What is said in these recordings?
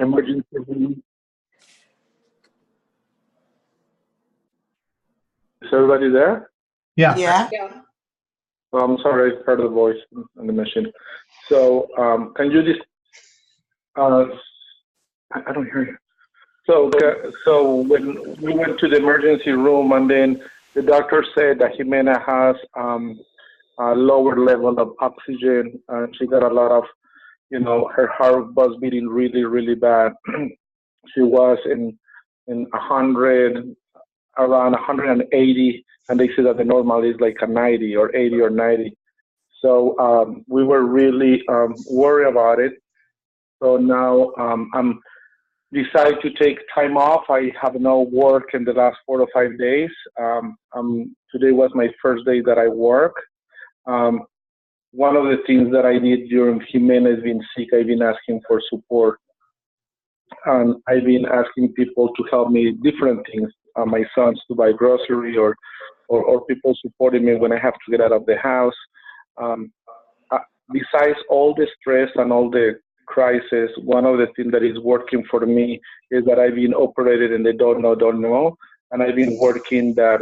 emergency room. Is everybody there? Yeah. Yeah. Oh, I'm sorry, I heard the voice on the machine. So, can you just, I don't hear you. So when we went to the emergency room, and then the doctor said that Jimena has a lower level of oxygen, and she got a lot of, her heart was beating really, really bad. She was in 100, around 180, and they say that the normal is like a 90 or 80 or 90. So we were really worried about it. So now I'm decided to take time off. I have no work in the last 4 to 5 days. Today was my first day that I work. Um, One of the things that I did during Jimena's being sick, I've been asking for support, and I've been asking people to help me different things. My sons to buy grocery, or people supporting me when I have to get out of the house. Um, uh, Besides all the stress and all the crisis, one of the things that is working for me is that I've been operated in the don't know, and I've been working that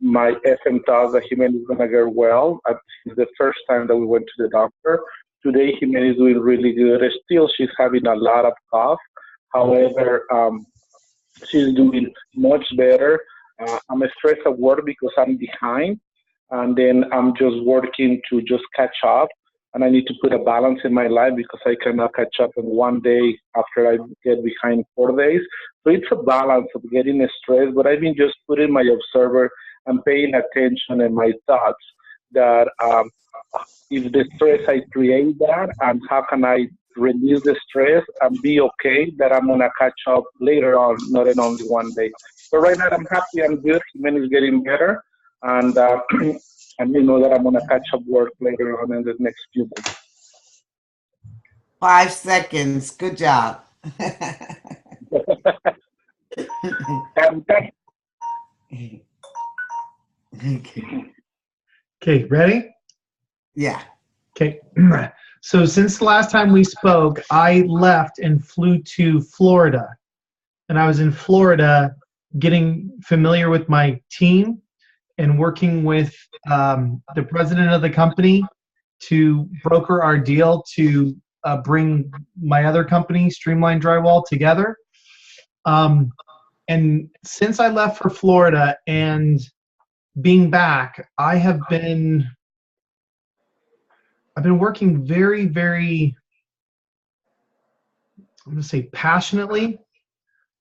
my FM thought that Jimenez is gonna get well. It's the first time that we went to the doctor. Today, Jimenez is doing really good. Still, she's having a lot of cough. However, she's doing much better. I'm stressed at work because I'm behind, and then I'm just working to just catch up. And I need to put a balance in my life because I cannot catch up in one day after I get behind 4 days. So it's a balance of getting stressed, but I've been just putting my observer and paying attention in my thoughts that if the stress I create that, and how can I release the stress and be okay that I'm gonna catch up later on, not in only one day. So right now I'm happy, I'm good. Human is getting better, and and you know that I'm gonna catch up work later on in the next few days. 5 seconds. Good job. And thank Okay, ready? Yeah. Okay. So since the last time we spoke, I left and flew to Florida. And I was in Florida getting familiar with my team and working with the president of the company to broker our deal to bring my other company, Streamline Drywall, together. And since I left for Florida and being back, I've been working very, very, I'm going to say passionately.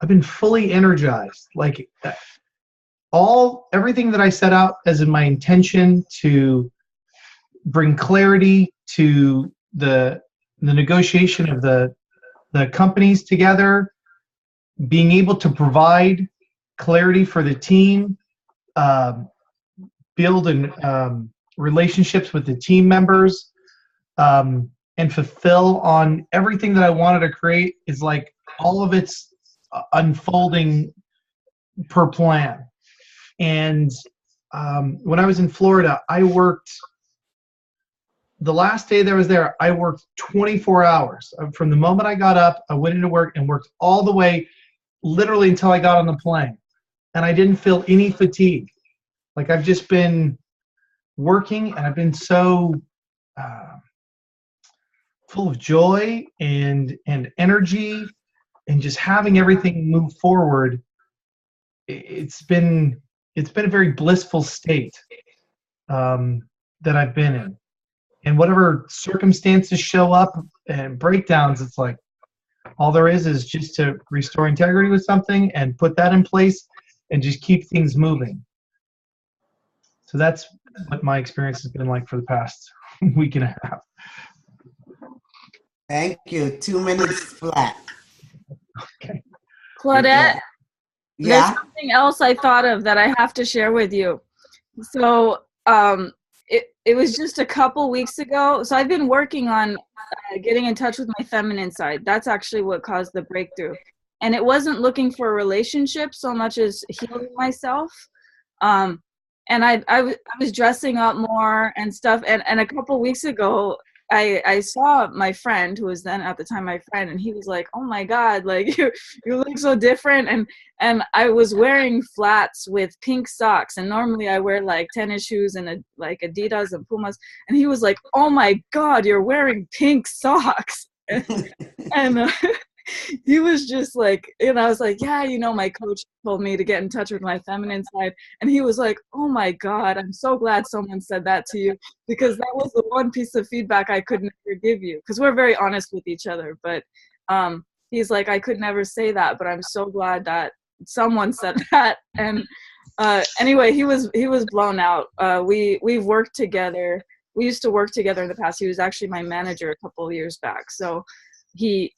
I've been fully energized. Like everything that I set out as in my intention to bring clarity to the negotiation of the companies together, being able to provide clarity for the team, build relationships with the team members, and fulfill on everything that I wanted to create is like all of it's unfolding per plan. And when I was in Florida, the last day that I was there, I worked 24 hours. From the moment I got up, I went into work and worked all the way, literally until I got on the plane. And I didn't feel any fatigue. Like I've just been working, and I've been so full of joy and energy, and just having everything move forward. It's been a very blissful state that I've been in. And whatever circumstances show up and breakdowns, it's like all there is just to restore integrity with something and put that in place and just keep things moving. So that's what my experience has been like for the past week and a half. Thank you. 2 minutes flat. Okay. Claudette, Yeah. there's something else I thought of that I have to share with you. So it was just a couple weeks ago. So I've been working on getting in touch with my feminine side. That's actually what caused the breakthrough. And it wasn't looking for a relationship so much as healing myself. And I was dressing up more and stuff. And a couple weeks ago, I saw my friend, who was then at the time my friend, and he was like, "Oh my God, like you look so different." And I was wearing flats with pink socks, and normally I wear like tennis shoes and like Adidas and Pumas, and he was like, "Oh my God, you're wearing pink socks." And he was just like, and I was like, yeah, my coach told me to get in touch with my feminine side. And he was like, oh my God, I'm so glad someone said that to you, because that was the one piece of feedback I could never give you, because we're very honest with each other. But he's like, I could never say that, but I'm so glad that someone said that. And anyway, he was blown out. We've worked together. We used to work together in the past. He was actually my manager a couple of years back. So he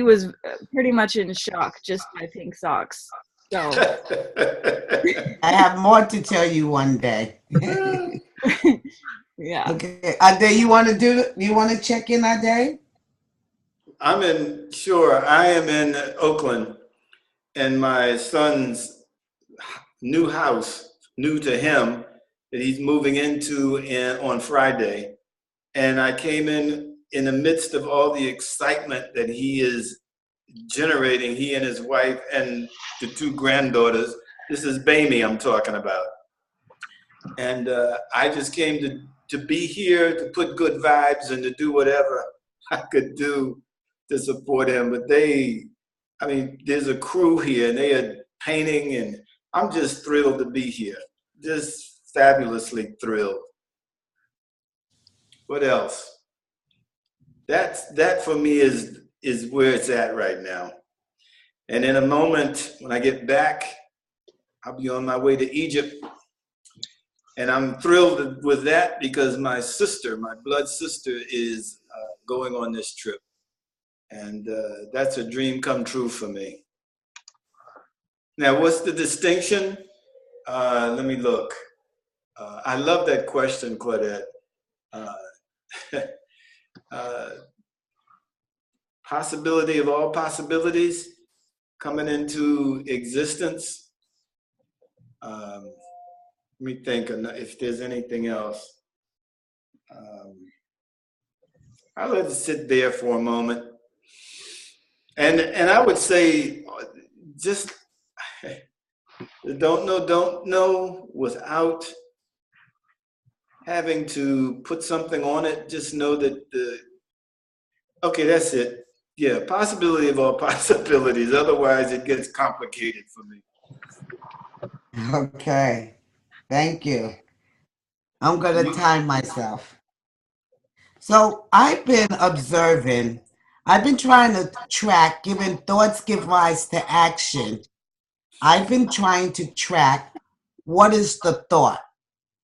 was pretty much in shock just by pink socks. So I have more to tell you one day. yeah. Okay, Ade, you want to check in, Ade? Sure. I am in Oakland, and my son's new house, new to him, that he's moving into on Friday. And I came in the midst of all the excitement that he is generating, he and his wife and the two granddaughters. This is Bamie I'm talking about. And I just came to be here, to put good vibes and to do whatever I could do to support him. But there's a crew here, and they are painting, and I'm just thrilled to be here. Just fabulously thrilled. What else? That for me is where it's at right now. And in a moment, when I get back, I'll be on my way to Egypt. And I'm thrilled with that because my sister, my blood sister, is going on this trip. And that's a dream come true for me. Now, what's the distinction? Let me look. I love that question, Claudette. Possibility of all possibilities coming into existence. Let me think if there's anything else. I'll let it sit there for a moment. And I would say just don't know without having to put something on it. Just know that okay, that's it. Yeah, possibility of all possibilities. Otherwise, it gets complicated for me. Okay, thank you. I'm going to time myself. So I've been observing, I've been trying to track, given thoughts give rise to action. I've been trying to track what is the thought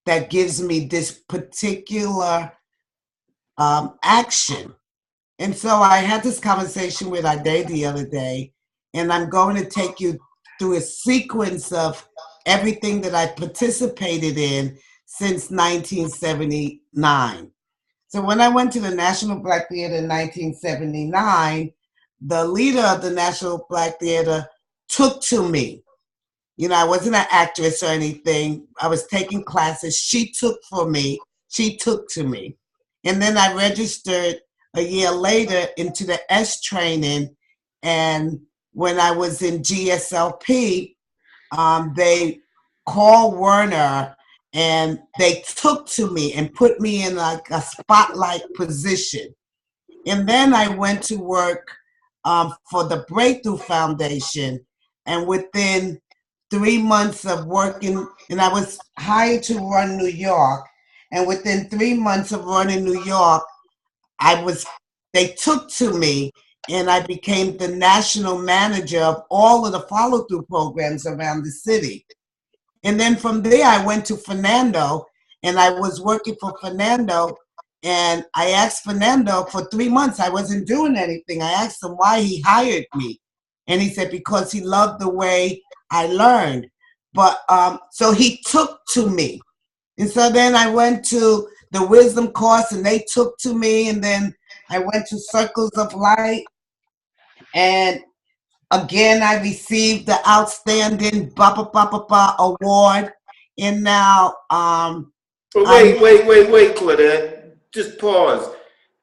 that gives me this particular action. And so I had this conversation with Ade the other day, and I'm going to take you through a sequence of everything that I participated in since 1979. So when I went to the National Black Theater in 1979, the leader of the National Black Theater took to me. I wasn't an actress or anything. I was taking classes. She took to me. And then I registered a year later into the S training. And when I was in GSLP, they called Werner and they took to me and put me in like a spotlight position. And then I went to work for the Breakthrough Foundation. And within 3 months of working, and I was hired to run New York. And within 3 months of running New York, they took to me and I became the national manager of all of the follow-through programs around the city. And then from there, I went to Fernando and I was working for Fernando. And I asked Fernando for 3 months, I wasn't doing anything. I asked him why he hired me. And he said, because he loved the way I learned. But so he took to me. And so then I went to the wisdom course and they took to me. And then I went to Circles of Light. And again, I received the Outstanding Award. And now But wait, Claudette. just pause.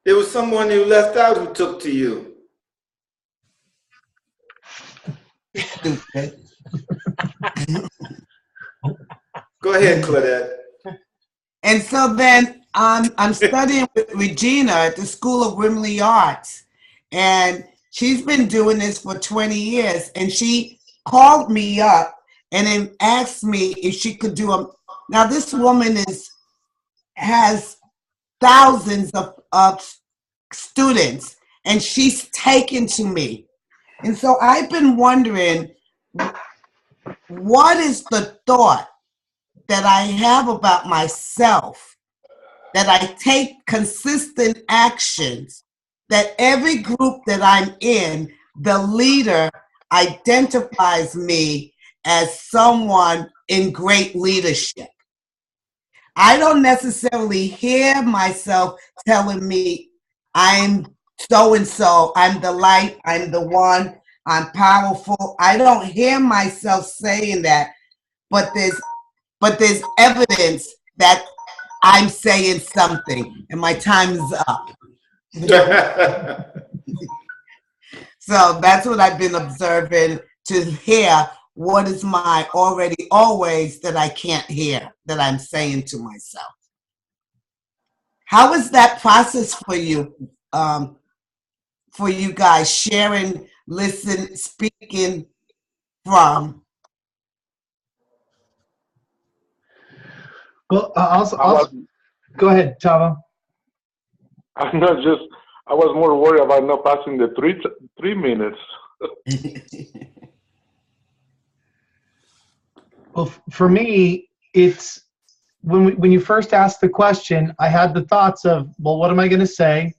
There was someone you left out who took to you. Stupid. Go ahead, Claudette. And so then I'm studying with Regina at the School of Womenly Arts. And she's been doing this for 20 years. And she called me up and then asked me if she could do a. Now, this woman has thousands of students, and she's taken to me. And so I've been wondering, what is the thought that I have about myself, that I take consistent actions, that every group that I'm in, the leader identifies me as someone in great leadership. I don't necessarily hear myself telling me I'm so-and-so, I'm the light, I'm the one, I'm powerful. I don't hear myself saying that, but there's evidence that I'm saying something, and my time is up. So that's what I've been observing, to hear what is my already always that I can't hear, that I'm saying to myself. How is that process for you guys, sharing, listen, speaking from? Well, go ahead, Chava. I'm not just. I was more worried about not passing the 3 minutes. Well, for me, it's when you first asked the question, I had the thoughts of, well, what am I going to say?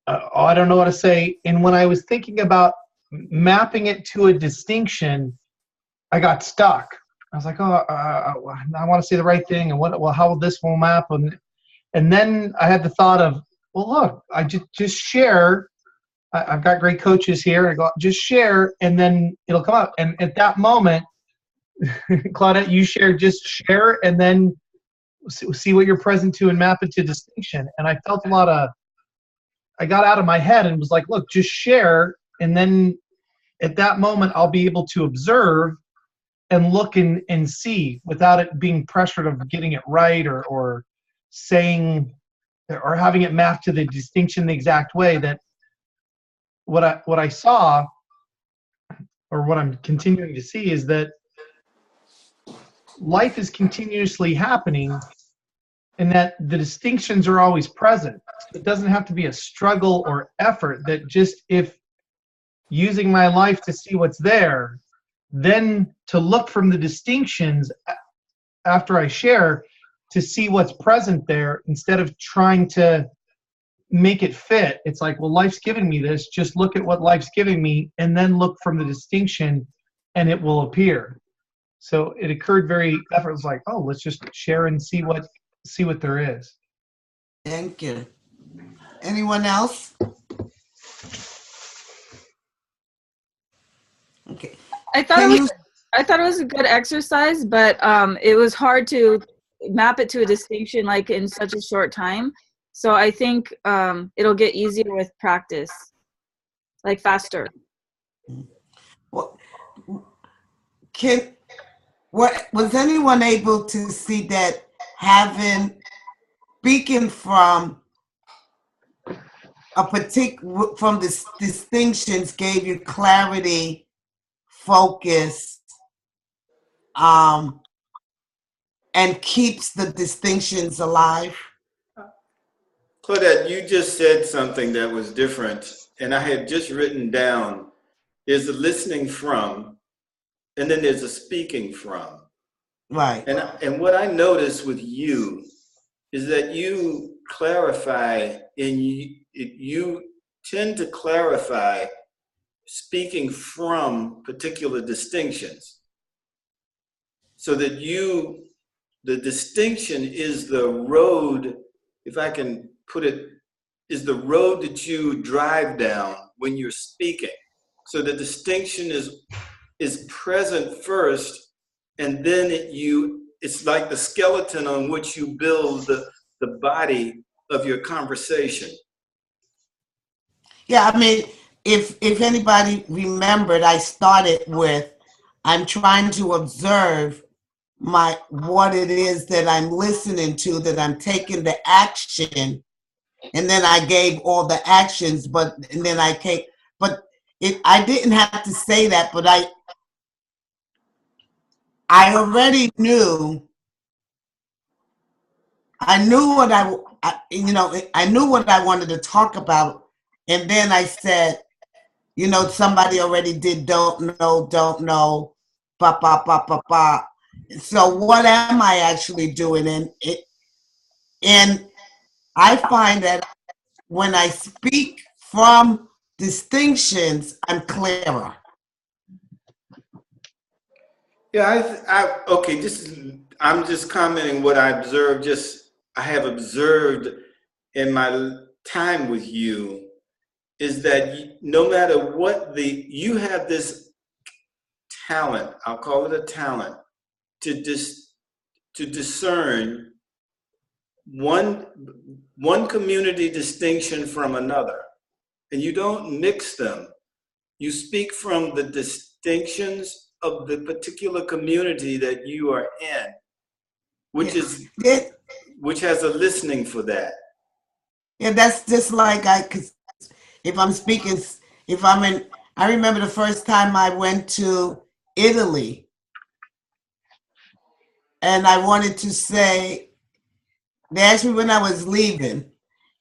I don't know what to say. And when I was thinking about mapping it to a distinction, I got stuck. I was like, I want to say the right thing, and how will this one map? And then I had the thought of, well, look, I just share. I've got great coaches here. I go, just share, and then it'll come out. And at that moment, Claudette, you just share, and then see what you're present to and map it to distinction. And I felt I got out of my head and was like, look, just share, and then at that moment, I'll be able to observe and look and see without it being pressured of getting it right or saying or having it mapped to the distinction the exact way. That what I saw, or what I'm continuing to see, is that life is continuously happening and that the distinctions are always present. It doesn't have to be a struggle or effort, that just if using my life to see what's there, then to look from the distinctions after I share to see what's present there, instead of trying to make it fit. It's like, well, life's giving me this, just look at what life's giving me and then look from the distinction and it will appear. So it occurred very effortless, like, oh, let's just share and see what there is. Thank you. Anyone else? Okay. I thought it was a good exercise, but it was hard to map it to a distinction like in such a short time. So I think it'll get easier with practice, like faster. Well, was anyone able to see that speaking from from the distinctions gave you clarity, focus, and keeps the distinctions alive? Claudette, you just said something that was different, and I had just written down, there's a listening from, and then there's a speaking from. Right. And what I noticed with you is that you clarify, and you tend to clarify speaking from particular distinctions, so that the distinction is the road, if I can put it, is the road that you drive down when you're speaking. So the distinction is present first, and then it's like the skeleton on which you build the body of your conversation. Yeah, I mean, if anybody remembered, I started with, I'm trying to observe what it is that I'm listening to, that I'm taking the action, and then I gave all the actions, and then I came, but I didn't have to say that, but I already knew. I knew what I knew what I wanted to talk about, and then I said, somebody already did don't know, ba ba ba ba ba. So what am I actually doing? And I find that when I speak from distinctions, I'm clearer. Yeah, okay, I'm just commenting what I observed, I have observed in my time with you, is that no matter what you have this talent, I'll call it a talent, to discern one community distinction from another, and you don't mix them. You speak from the distinctions of the particular community that you are in, which has a listening for that. Yeah, that's just like if I'm speaking, I remember the first time I went to Italy, and I wanted to say, they asked me when I was leaving,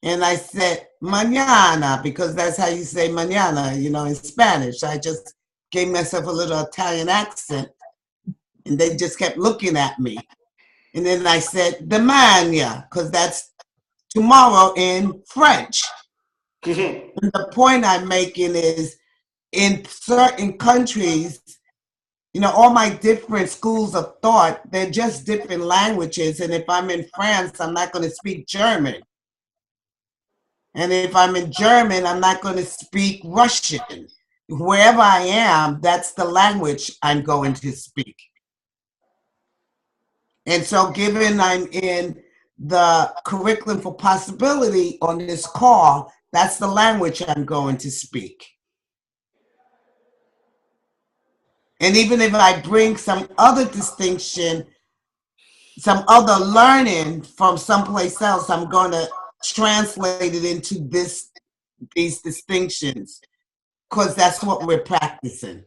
and I said mañana, because that's how you say mañana, in Spanish. I just gave myself a little Italian accent, and they just kept looking at me. And then I said domani, because that's tomorrow in French. And the point I'm making is, in certain countries, all my different schools of thought, they're just different languages. And if I'm in France, I'm not going to speak German. And if I'm in German, I'm not going to speak Russian. Wherever I am, that's the language I'm going to speak. And so given I'm in the curriculum for possibility on this call, that's the language I'm going to speak. And even if I bring some other distinction, some other learning from someplace else, I'm going to translate it into these distinctions, because that's what we're practicing.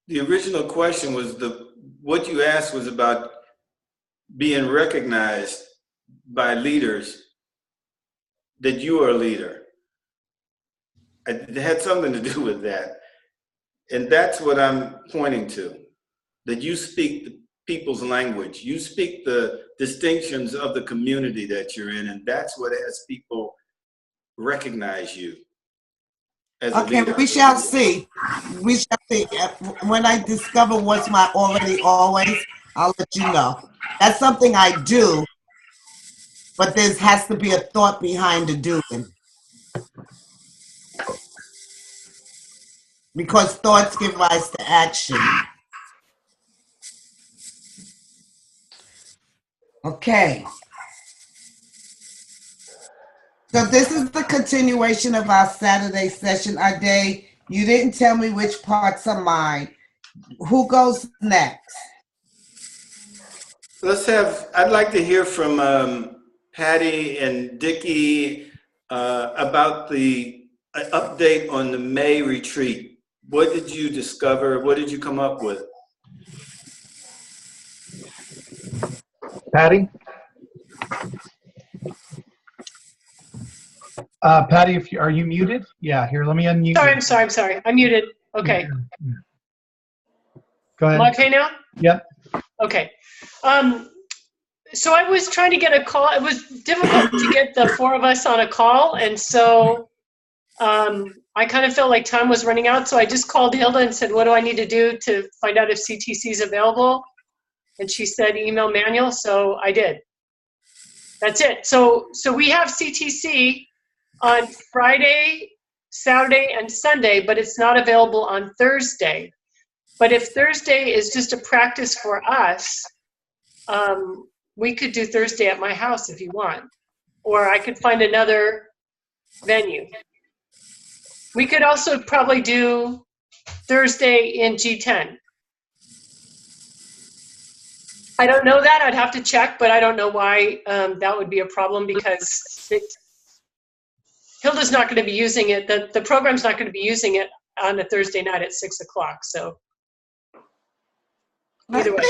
The original question was what you asked was about being recognized by leaders that you are a leader. It had something to do with that. And that's what I'm pointing to, that you speak the people's language. You speak the distinctions of the community that you're in, and that's what has people recognize you as a leader. We shall see. We shall see. When I discover what's my already always, I'll let you know. That's something I do, but there has to be a thought behind the doing. Because thoughts give rise to action. Okay. So this is the continuation of our Saturday session. Ade, you didn't tell me which parts are mine. Who goes next? I'd like to hear from Patty and Dickie about the update on the May retreat. What did you discover? What did you come up with? Patty? Patty, are you muted? Yeah, here, let me unmute you. I'm sorry. I'm muted. Okay. Go ahead. Am I okay now? Yep. Okay. So I was trying to get a call. It was difficult to get the four of us on a call, and so I kind of felt like time was running out, so I just called Hilda and said, what do I need to do to find out if CTC is available? And she said, email Manuel, so I did. That's it. So we have CTC on Friday, Saturday, and Sunday, but it's not available on Thursday. But if Thursday is just a practice for us, we could do Thursday at my house if you want, or I could find another venue. We could also probably do Thursday in G10. I don't know that. I'd have to check, but I don't know why that would be a problem, because Hilda's not going to be using it. The program's not going to be using it on a Thursday night at 6 o'clock. So either way.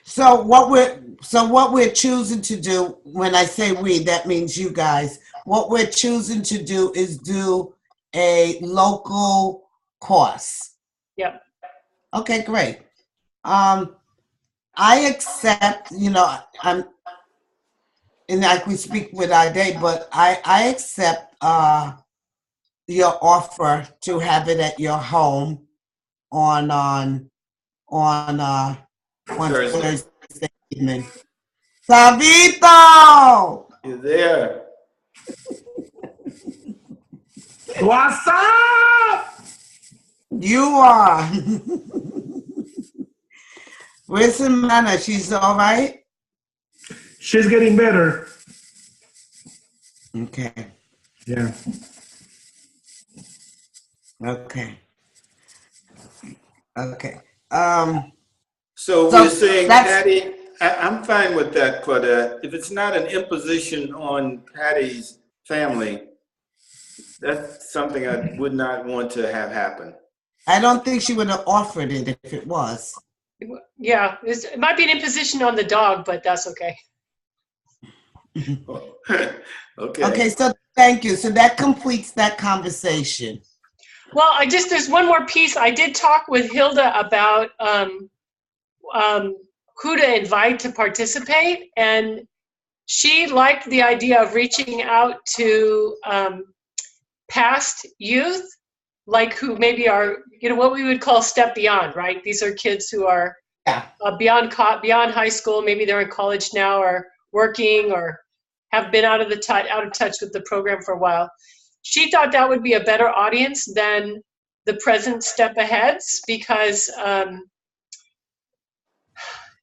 So what we're choosing to do, when I say we, that means you guys. What we're choosing to do is do a local course. Yep. Okay, great. I accept, I'm, and like we speak with our day, but I accept your offer to have it at your home on Thursday evening. Savito! You're there. What's up? You are. Where's Samantha? She's all right? She's getting better. Okay. Yeah. Okay. Okay. So So we're saying, that's- Patty, I'm fine with that, Claudette. If it's not an imposition on Patty's family, that's something I would not want to have happen. I don't think she would have offered it if it was. Yeah, it might be an imposition on the dog, but that's okay. Okay. Okay, so thank you. So that completes that conversation. Well, there's one more piece. I did talk with Hilda about who to invite to participate, and she liked the idea of reaching out to past youth, like who maybe are, what we would call step beyond, right? These are kids who are beyond high school. Maybe they're in college now, or working, or have been out of touch with the program for a while. She thought that would be a better audience than the present step aheads, because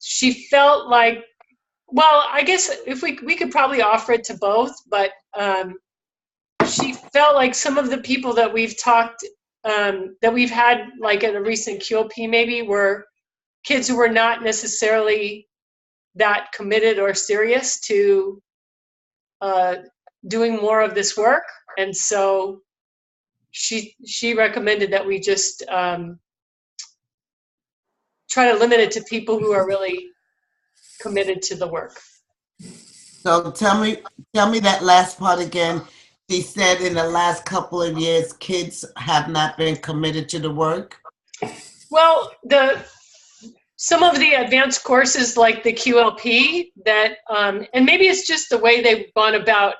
she felt like, well, I guess if we could probably offer it to both, but she felt like some of the people that we've talked, that we've had, like at a recent QLP maybe, were kids who were not necessarily that committed or serious to doing more of this work. And so she recommended that we just try to limit it to people who are really committed to the work. So tell me that last part again. She said in the last couple of years, kids have not been committed to the work. Well, some of the advanced courses like the QLP that, and maybe it's just the way they've gone about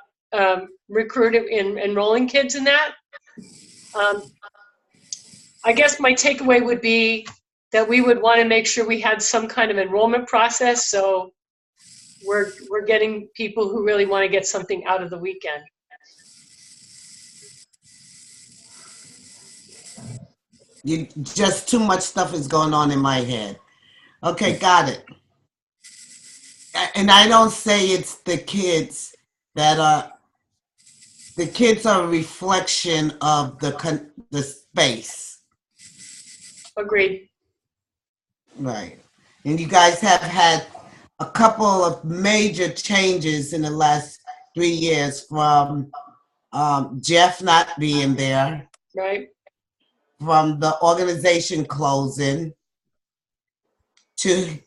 recruiting and enrolling kids in that. I guess my takeaway would be that we would want to make sure we had some kind of enrollment process, so we're getting people who really want to get something out of the weekend. Just too much stuff is going on in my head. Okay, got it. And I don't say it's the kids that are. The kids are a reflection of the space. Agreed. Right. And you guys have had a couple of major changes in the last 3 years, from Jeff not being there, Right. from the organization closing, to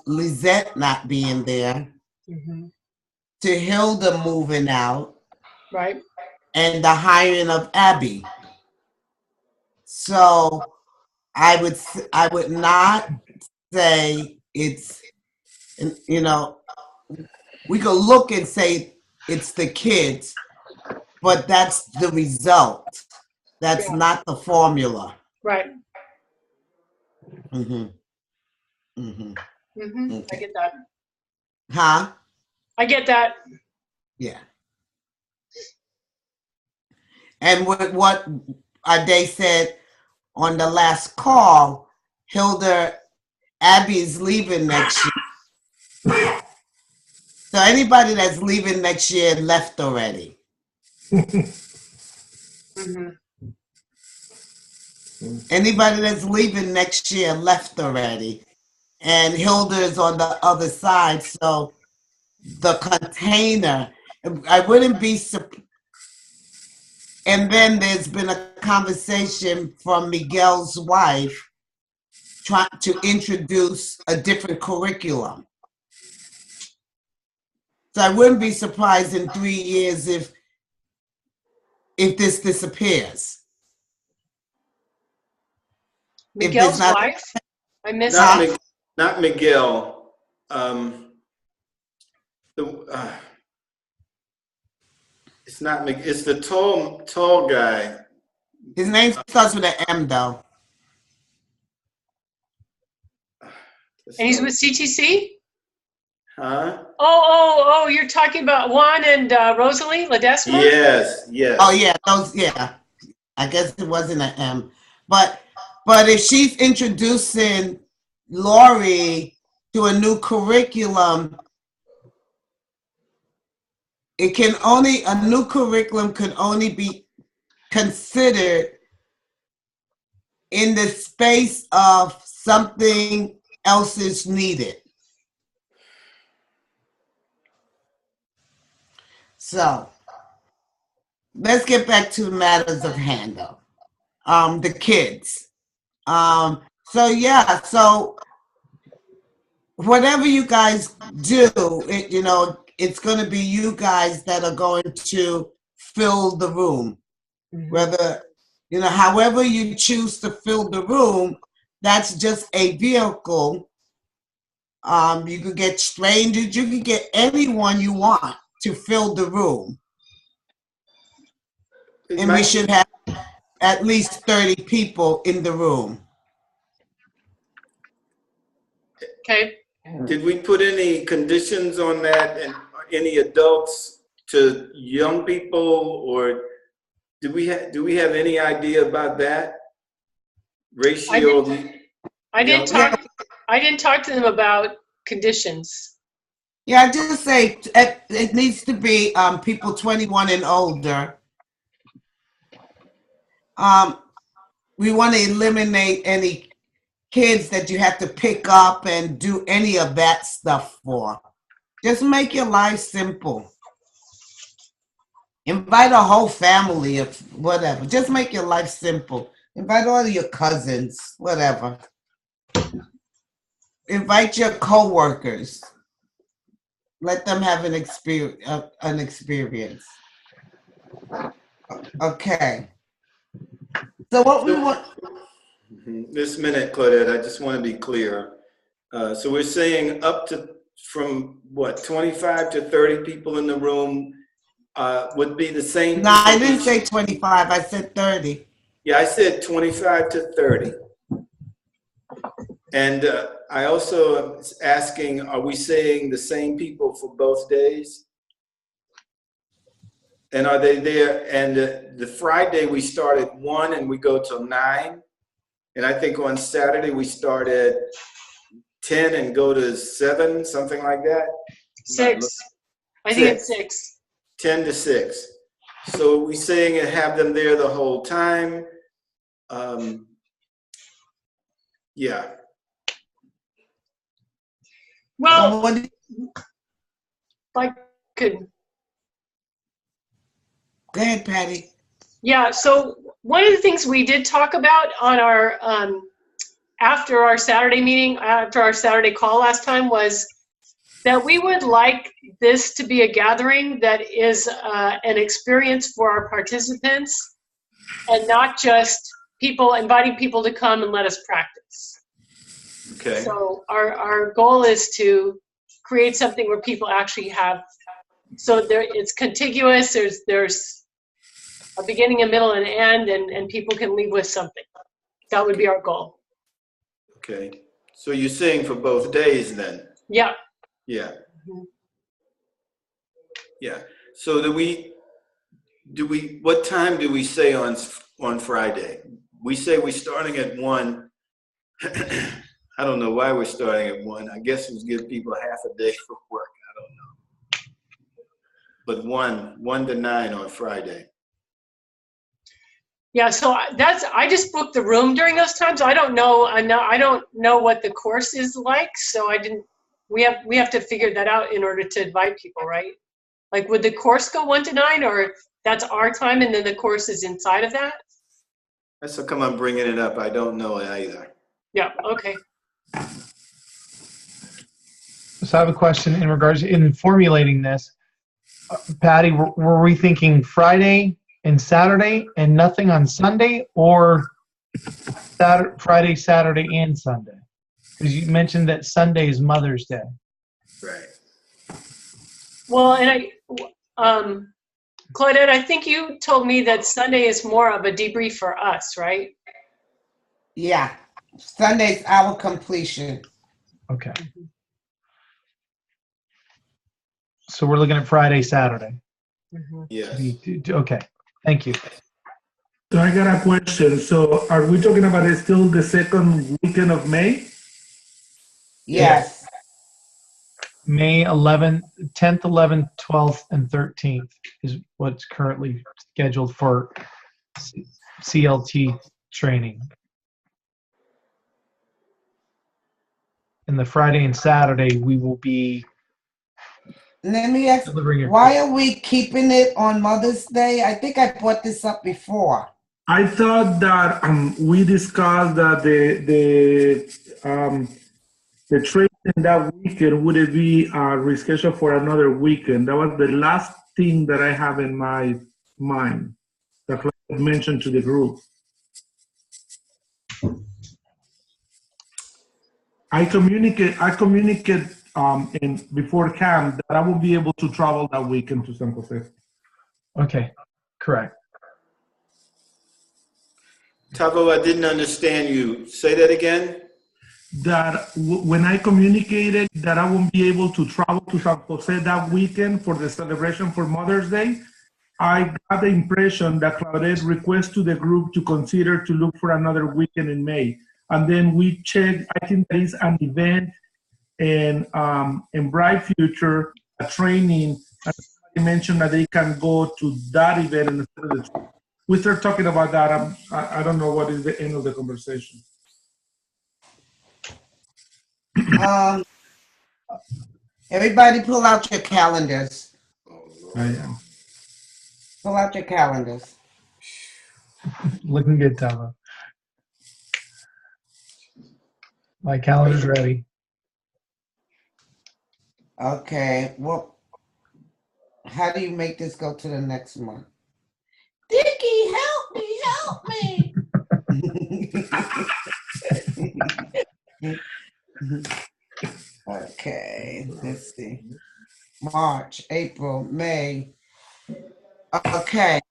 Lizette not being there, Mm-hmm. to Hilda moving out, Right. and the hiring of Abby. So I would not say it's, we could look and say it's the kids, but that's the result. That's not the formula. Right. Mm-hmm. Mm-hmm. Mm-hmm. Okay. I get that. Huh? I get that. Yeah. And what they said on the last call, Hilda, Abby's leaving next year. So anybody that's leaving next year left already. Mm-hmm. Anybody that's leaving next year left already. And Hilda is on the other side. So the container, I wouldn't be surprised. And then there's been a conversation from Miguel's wife trying to introduce a different curriculum. So I wouldn't be surprised in 3 years if this disappears. Miguel's not, wife? I missed that. Not Miguel. It's not Miguel. It's the tall guy. His name starts with an M, though. And he's with CTC? Huh? Oh, you're talking about Juan and Rosalie Ledesma? Yes, yes. Oh, yeah, those, yeah. I guess it wasn't an M. But if she's introducing Lori to a new curriculum, a new curriculum could only be considered in the space of something else is needed. So let's get back to the matters of hand, though. The kids. So whatever you guys do, it's going to be you guys that are going to fill the room. Mm-hmm. Whether, however you choose to fill the room, that's just a vehicle. You could get strangers, you could get anyone you want to fill the room. And we should have at least 30 people in the room. Okay. Did we put any conditions on that, and any adults to young people, or do we have any idea about that ratio? I didn't talk to them about conditions. Yeah, I just say it needs to be people 21 and older. We want to eliminate any kids that you have to pick up and do any of that stuff for. Just make your life simple. Invite a whole family of whatever. Just make your life simple. Invite all of your cousins, whatever. Invite your co-workers. Let them have an experience. Okay. So what we want. This minute, Claudette, I just want to be clear. So we're saying up to from what, 25 to 30 people in the room would be the same. No, I didn't say 25. I said 30. Yeah, I said 25 to 30. And I also was asking, are we saying the same people for both days? And are they there? And the Friday we start at 1 and we go till 9. And I think on Saturday we start at 10 and go to 7, something like that. 6. I think it's 6. 10 to 6. So we saying and have them there the whole time. Yeah. Well, I could. Go ahead, Patty. Yeah, so one of the things we did talk about on our, after our Saturday meeting, after our Saturday call last time, was that we would like this to be a gathering that is an experience for our participants and not just inviting people to come and let us practice. Okay. So our goal is to create something where people actually have, so it's contiguous, there's a beginning, a middle, and an end, and people can leave with something. That would be our goal. Okay. So you're saying for both days then? Yeah. Yeah. Mm-hmm. Yeah. So what time do we say on Friday? we say we're starting at 1. I don't know why we're starting at 1. I guess it was give people half a day for work. I don't know. But 1 to 9 on Friday. Yeah, so I just booked the room during those times. I don't know. I don't know what the course is like, so I didn't. We have to figure that out in order to invite people, right? Like, would the course go 1 to 9, or that's our time and then the course is inside of that? That's how come I'm bringing it up. I don't know either. Yeah. Okay. So I have a question in regards in formulating this. Patty, were we thinking Friday and Saturday and nothing on Sunday, or Friday, Saturday, and Sunday? Because you mentioned that Sunday is Mother's Day. Right. Well, and Claudette, I think you told me that Sunday is more of a debrief for us, right? Yeah. Sunday's our completion. Okay. So we're looking at Friday, Saturday. Yes. Okay. Thank you. So I got a question. So are we talking about it still the second weekend of May? Yes. May 11th, 10th, 11th, 12th, and 13th is what's currently scheduled for CLT training. And the Friday and Saturday, we will be Let me ask, delivering your. why are we keeping it on Mother's Day? I think I brought this up before. I thought that we discussed that the training that weekend would it be rescheduled for another weekend. That was the last thing that I have in my mind that I mentioned to the group. I communicate in before camp that I will be able to travel that weekend to San Jose. Okay, correct. Taco, I didn't understand you. Say that again. That when I communicated that I won't be able to travel to San Jose that weekend for the celebration for Mother's Day, I got the impression that Claudette requested to the group to consider to look for another weekend in May. And then we checked, I think there is an event in Bright Future, a training, and somebody mentioned that they can go to that event instead of the training. We start talking about that. I don't know what is the end of the conversation. Everybody pull out your calendars. I am. Pull out your calendars. Looking good, Tava. My calendar's ready. Okay, well, how do you make this go to the next month? Dickie, help me. Okay, let's see. March, April, May. Okay.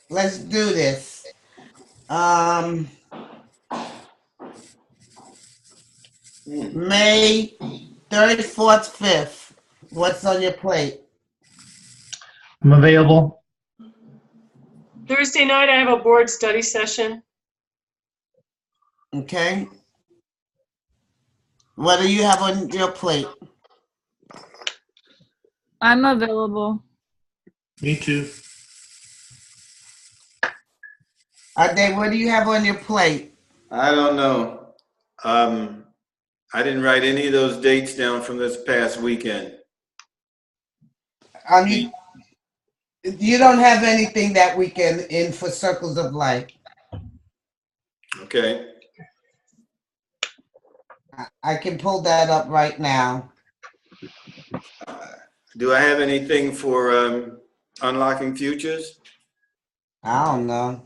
Let's do this. May 3rd, 4th, 5th. What's on your plate? I'm available. Thursday night, I have a board study session. Okay. What do you have on your plate? I'm available. Me too. Ade, what do you have on your plate? I don't know. I didn't write any of those dates down from this past weekend. You don't have anything that weekend in for Circles of Life. Okay. I can pull that up right now. Do I have anything for Unlocking Futures? I don't know.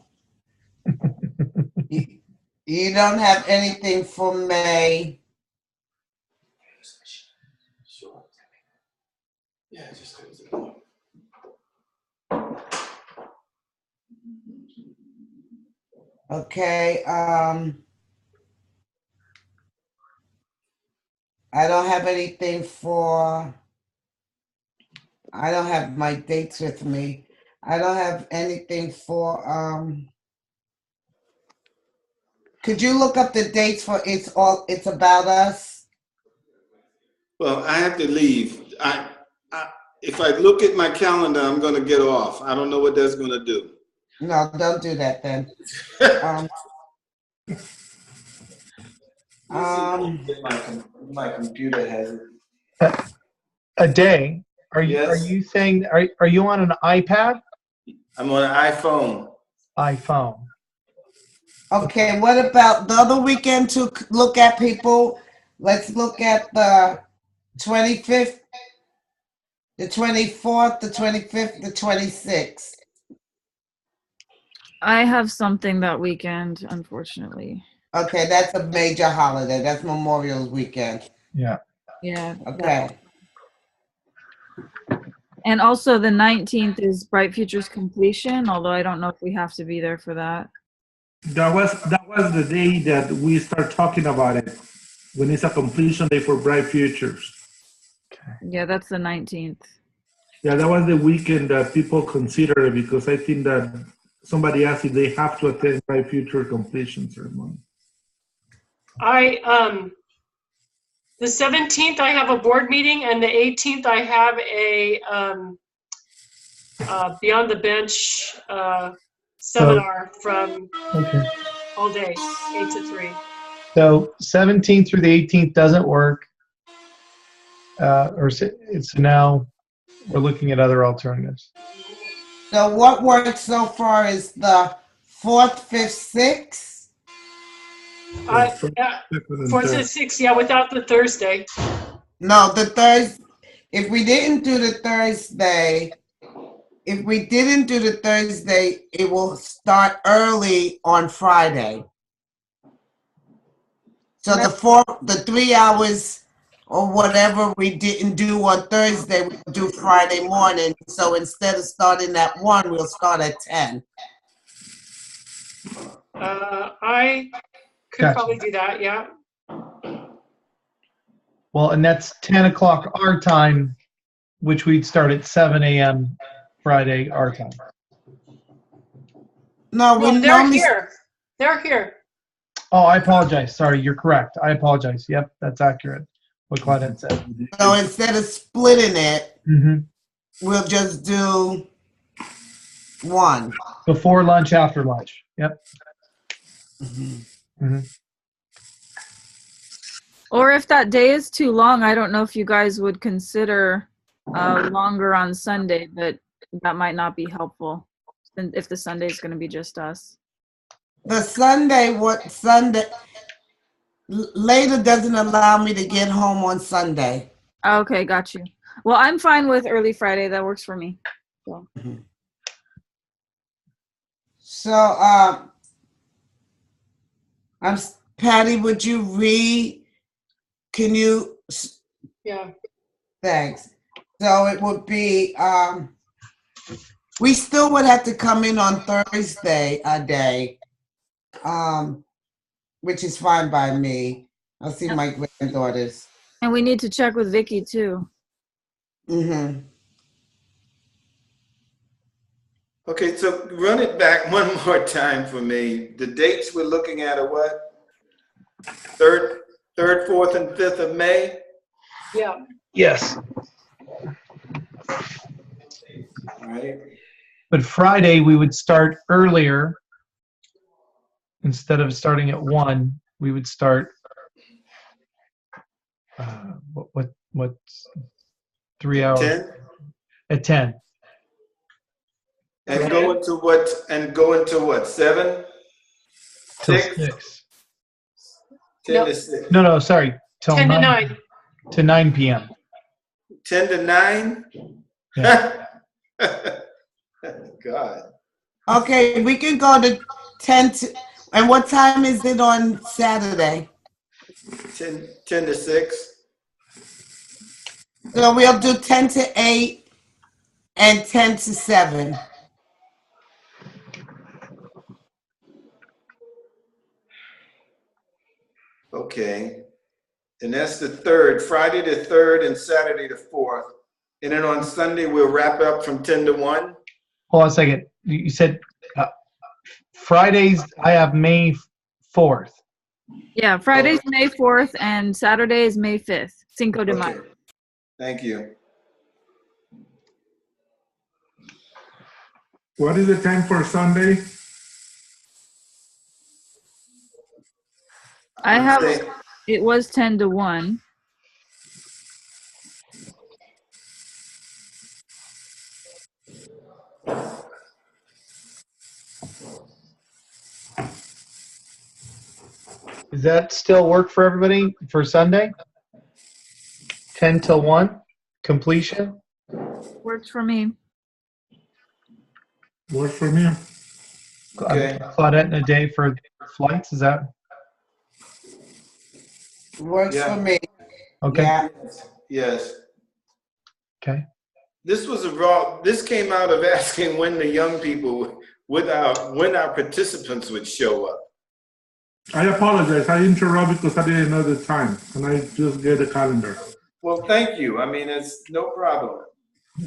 You don't have anything for May. Yeah, just close it. Okay. I don't have anything for I don't have my dates with me. I don't have anything for, could you look up the dates for It's About Us? Well, I have to leave. If I look at my calendar, I'm going to get off. I don't know what that's going to do. No, don't do that then. My computer has it. A day? Are Yes. you saying, are you on an iPad? I'm on an iPhone. iPhone. Okay, what about the other weekend to look at, people? Let's look at the 25th, the 24th, the 25th, the 26th. I have something that weekend, unfortunately. Okay, that's a major holiday. That's Memorial weekend. Yeah. Yeah. Okay. And also the 19th is Bright Futures completion, although I don't know if we have to be there for that. That was the day that we start talking about it, when it's a completion day for Bright Futures. Yeah, that's the 19th. Yeah, that was the weekend that people consider it, because I think that somebody asked if they have to attend Bright Future completion ceremony. The 17th I have a board meeting, and the 18th I have a Beyond the Bench seminar from all day, 8 to 3. So 17th through the 18th doesn't work. It's now we're looking at other alternatives. So what worked so far is the 4th, 5th, 6th. 4th and 6th, yeah, without the Thursday. No, the Thursday. If we didn't do the Thursday, it will start early on Friday. So the 3 hours or whatever we didn't do on Thursday, we'll do Friday morning. So instead of starting at 1, we'll start at 10. I could Gotcha. probably do that, yeah. Well, and that's 10 o'clock our time, which we'd start at 7 a.m. Friday our time. No, they're here. They're here. Oh, I apologize. Sorry, you're correct. I apologize. Yep, that's accurate. What Claudette said. So instead of splitting it, we'll just do 1. Before lunch, after lunch. Yep. Or if that day is too long, I don't know if you guys would consider longer on Sunday, but that might not be helpful if the Sunday is going to be just us. The Sunday, later doesn't allow me to get home on Sunday. Okay, got you. Well, I'm fine with early Friday. That works for me. So, Patty, would you read? Can you? Yeah. Thanks. So it would be, we still would have to come in on Thursday a day, which is fine by me. I'll see my granddaughters. And we need to check with Vicky too. Okay, so run it back one more time for me. The dates we're looking at are what? 3rd, 4th, and 5th of May? Yeah. Yes. All right. But Friday we would start earlier. Instead of starting at 1, we would start what 3 hours? 10? At 10. And go into what? 7? Till 6? 6. 10 to 6. No, sorry. Till 10 to 9. 9. To 9 p.m. 10 to 9? Yeah. God. Okay, we can go to 10 to, and what time is it on Saturday? 10 to 6. So we'll do 10 to 8 and 10 to 7. Okay. And that's the 3rd, Friday the 3rd and Saturday the 4th. And then on Sunday, we'll wrap up from 10 to 1. Hold on a second. You said Fridays, I have May 4th. Yeah, Friday's May 4th and Saturday is May 5th. Cinco de Mayo. Okay. Thank you. What is the time for Sunday? I have, it was 10 to 1. Does that still work for everybody for Sunday? 10 till 1 completion? Works for me. Works for me. Okay. Claudette in a day for flights, is that Works Yeah. for me. okay? Yeah. Yes. Okay. This came out of asking when the young people, when our participants would show up. I apologize. I interrupted because I didn't know the time, and I just get the calendar. Well, thank you. I mean, it's no problem.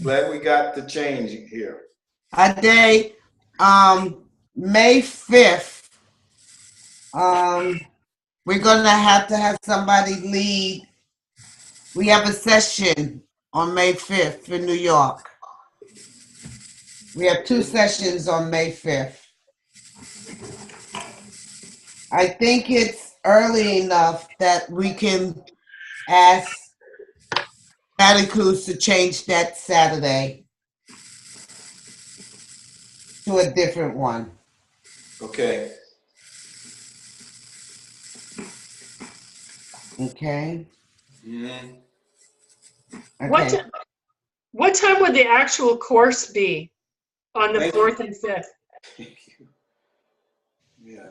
Glad we got the change here. A day, May 5th, we're gonna have to have somebody lead. We have a session on May 5th in New York. We have 2 sessions on May 5th. I think it's early enough that we can ask Santa Cruz to change that Saturday to a different one. Okay. Okay? Mhm. Okay. What time would the actual course be on the Thank you. 4th and 5th? Thank you. Yeah.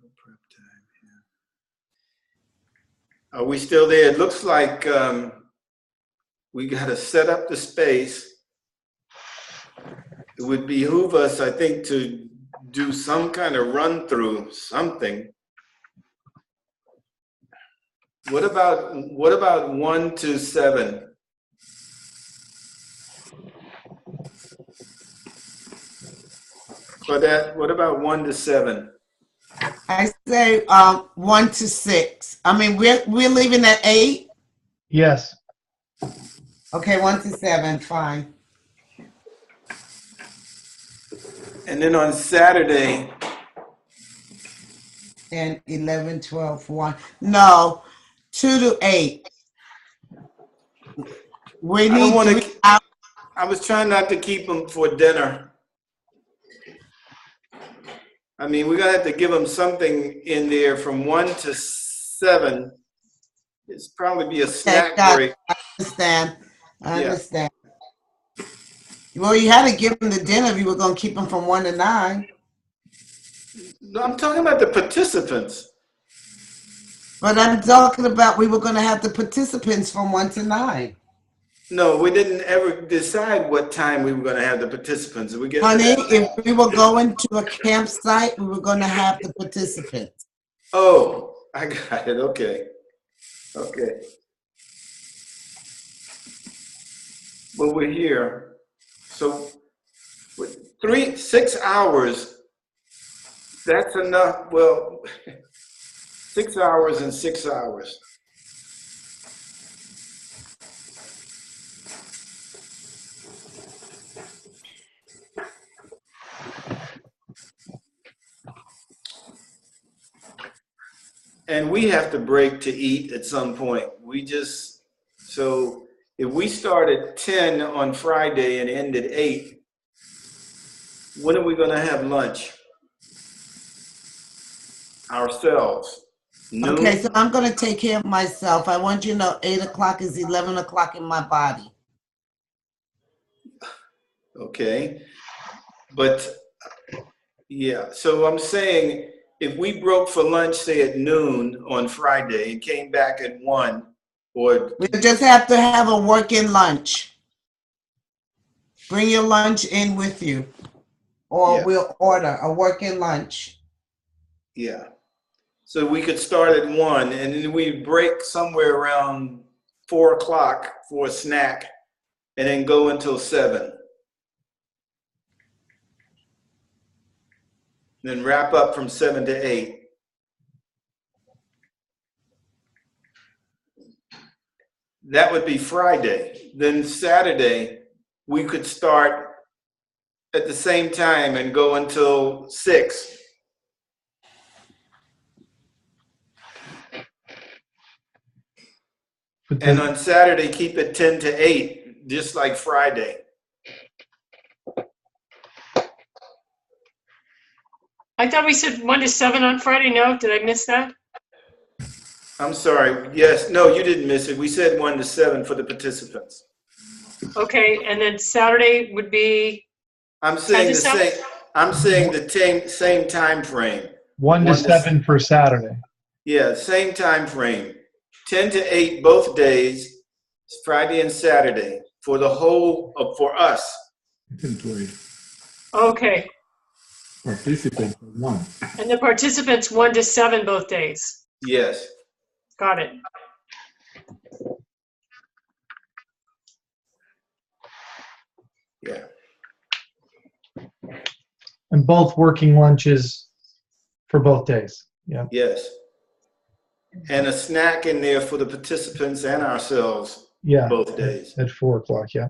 No prep time here. Are we still there? It looks like we got to set up the space. It would behoove us, I think, to do some kind of run through something. What about 1 to 7? What about 1 to 7? I say 1 to 6. I mean, we're leaving at 8. Yes. Okay, 1 to 7, fine. And then on Saturday, 10, 11, 12, 1. No, 2 to 8. We I don't need want to. to. I was trying not to keep them for dinner. I mean, we're gonna have to give them something in there from 1 to 7. It's probably be a snack break. I understand. I Yeah. understand. Well, you had to give them the dinner if you were going to keep them from 1 to 9. No, I'm talking about the participants. But I'm talking about we were going to have the participants from 1 to 9. No, we didn't ever decide what time we were going to have the participants. We get Honey, if we were going to a campsite, we were going to have the participants. Oh, I got it. Okay. Okay. Well, we're here. So 6 hours, that's enough. Well, 6 hours and 6 hours. And we have to break to eat at some point. So if we start at 10 on Friday and end at 8, when are we going to have lunch? Ourselves. Noon? Okay, so I'm going to take care of myself. I want you to know 8 o'clock is 11 o'clock in my body. Okay. But yeah, so I'm saying if we broke for lunch, say at noon on Friday and came back at 1, Or We just have to have a working lunch. Bring your lunch in with you, or Yeah. we'll order a working lunch. yeah. So we could start at 1 and then we break somewhere around 4 o'clock for a snack and then go until 7. Then wrap up from 7 to 8. That would be Friday. Then Saturday, we could start at the same time and go until 6. And on Saturday, keep it 10 to 8, just like Friday. I thought we said 1 to 7 on Friday. No, did I miss that? I'm sorry. Yes, no, you didn't miss it. We said 1 to 7 for the participants. Okay, and then Saturday would be. I'm saying 10 to the 7? same. I'm saying the same time frame. 1 to 7 for Saturday. Yeah, same time frame. 10 to 8 both days, Friday and Saturday for the whole of for us. Okay. Participant 1. And the participants 1 to 7 both days. Yes. Got it. Yeah. And both working lunches for both days. Yeah. Yes. And a snack in there for the participants and ourselves. Yeah. Both days. At 4 o'clock. Yeah.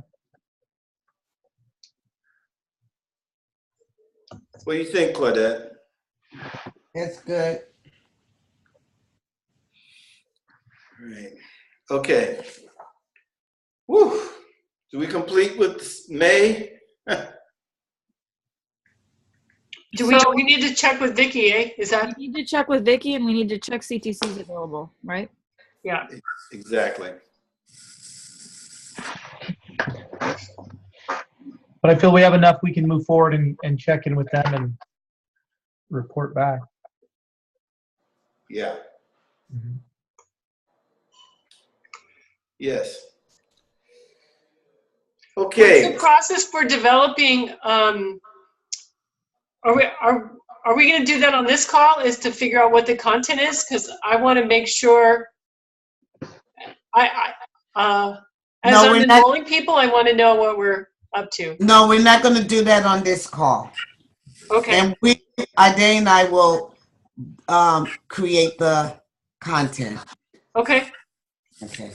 What do you think, Claudette? That's good. Right. Okay. Woo. Do we complete with May? Do we need to check with Vicky, eh? Is that? We need to check with Vicky and we need to check CTC's available, right? Yeah. Exactly. But I feel we have enough. We can move forward and check in with them and report back. Yeah. Mm-hmm. Yes. Okay. What's the process for developing? Are we going to do that on this call? Is to figure out what the content is? Because I want to make sure. As I'm enrolling people, I want to know what we're up to. No, we're not going to do that on this call. Okay. And Ade and I will create the content. Okay. Okay.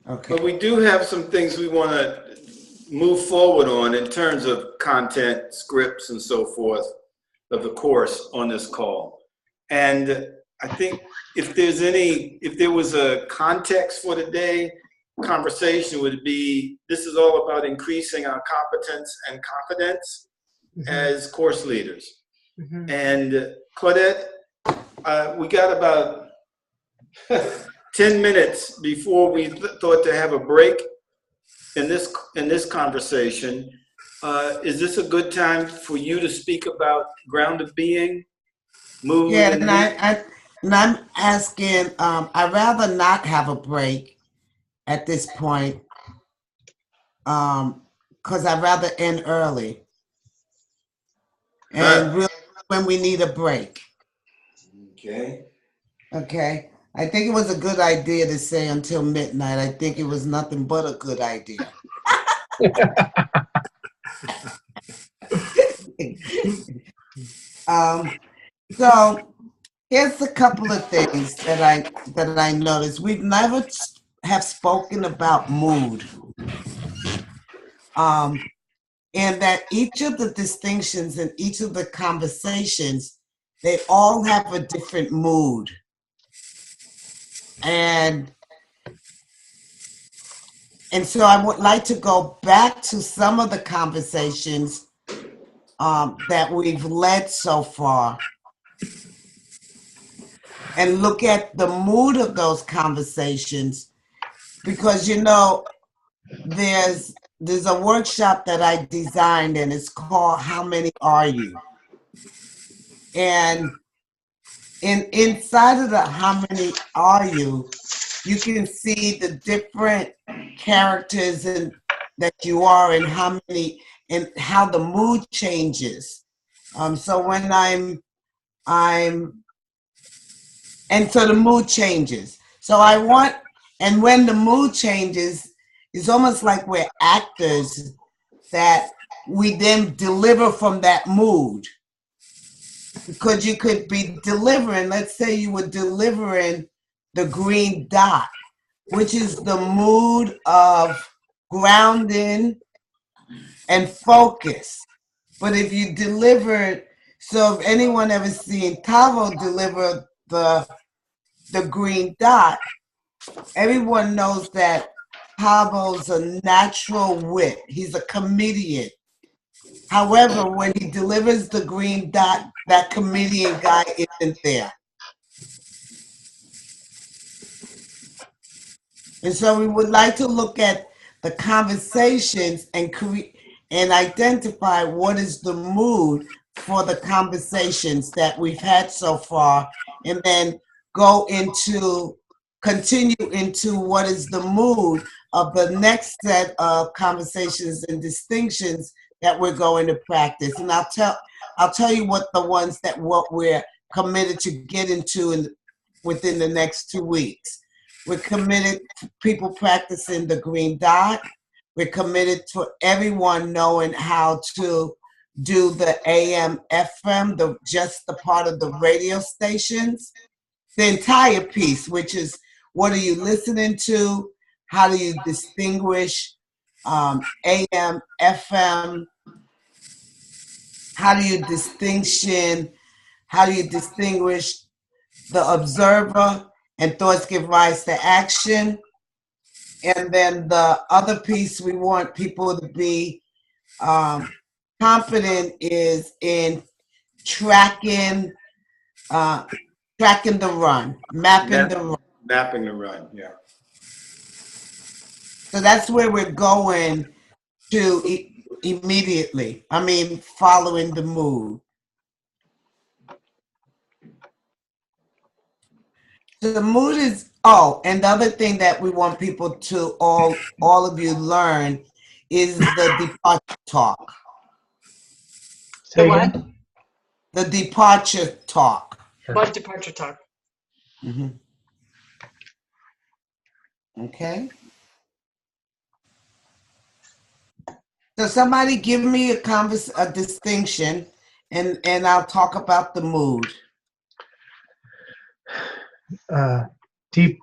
But we do have some things we want to move forward on in terms of content, scripts, and so forth of the course on this call. And I think if there was a context for today, conversation would be, this is all about increasing our competence and confidence as course leaders. Mm-hmm. And Claudette, we got about 10 minutes before we thought to have a break in this conversation. Is this a good time for you to speak about ground of being, mood? Yeah, and I'm asking, I'd rather not have a break at this point, because I'd rather end early. And really when we need a break. Okay. Okay. I think it was a good idea to say until midnight. I think it was nothing but a good idea. So here's a couple of things that I noticed. We've never have spoken about mood. And that each of the distinctions in each of the conversations, they all have a different mood. And so I would like to go back to some of the conversations that we've led so far and look at the mood of those conversations, because, you know, there's a workshop that I designed and it's called How Many Are You? And inside of the how many are you can see the different characters and that you are and how many and how the mood changes. So when I'm and so the mood changes. So I want, and when the mood changes, it's almost like we're actors that we then deliver from that mood. Because you could be delivering, let's say you were delivering the green dot, which is the mood of grounding and focus. But if you delivered, so if anyone ever seen Tavo deliver the green dot, everyone knows that Tavo's a natural wit. He's a comedian. However, when he delivers the green dot, that comedian guy isn't there. And so we would like to look at the conversations and identify what is the mood for the conversations that we've had so far, and then continue into what is the mood of the next set of conversations and distinctions that we're going to practice. And I'll tell you what the ones that what we're committed to get into within the next 2 weeks. We're committed to people practicing the green dot. We're committed to everyone knowing how to do the AM, FM, just the part of the radio stations. The entire piece, which is what are you listening to? How do you distinguish AM, FM? How do you distinguish the observer and thoughts give rise to action? And then the other piece we want people to be confident is in tracking the run, mapping the run. Mapping the run, yeah. So that's where we're going to immediately. I mean, following the mood. So the mood is, and the other thing that we want people to, all of you learn is the departure talk. Say again? The departure talk. What departure talk? Mm-hmm. Okay. So somebody give me a distinction, and I'll talk about the mood. Deep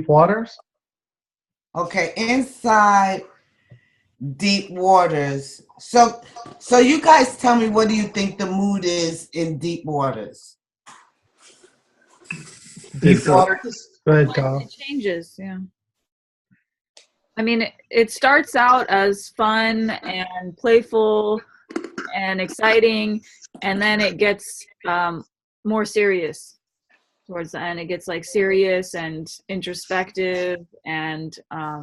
waters. Okay, inside deep waters. So you guys tell me, what do you think the mood is in deep waters? Deep waters. Go ahead, Kyle. It changes, yeah. I mean, it starts out as fun and playful and exciting, and then it gets more serious towards the end. It gets like serious and introspective, and I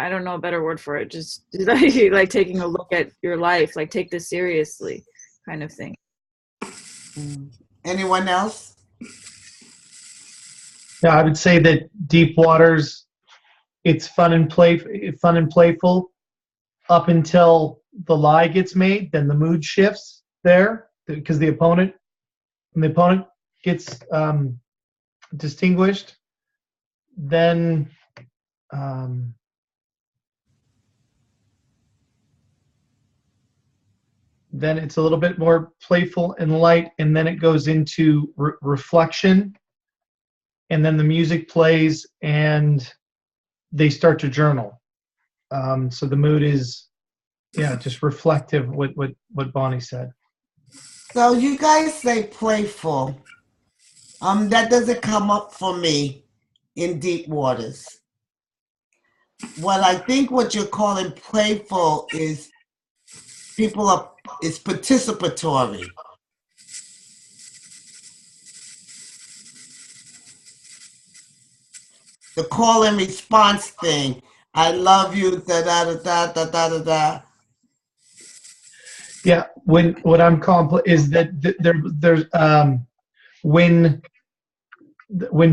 don't know a better word for it. Just like taking a look at your life, like take this seriously, kind of thing. Anyone else? Yeah, I would say that deep waters, it's fun and playful up until the lie gets made. Then the mood shifts there because the opponent gets distinguished. Then it's a little bit more playful and light, and then it goes into reflection, and then the music plays and they start to journal. So the mood is, just reflective, what Bonnie said. So you guys say playful. That doesn't come up for me in deep waters. I think what you're calling playful is is participatory. The call and response thing. I love you, da da da da da da da da. Yeah, when what I'm calling is that there's when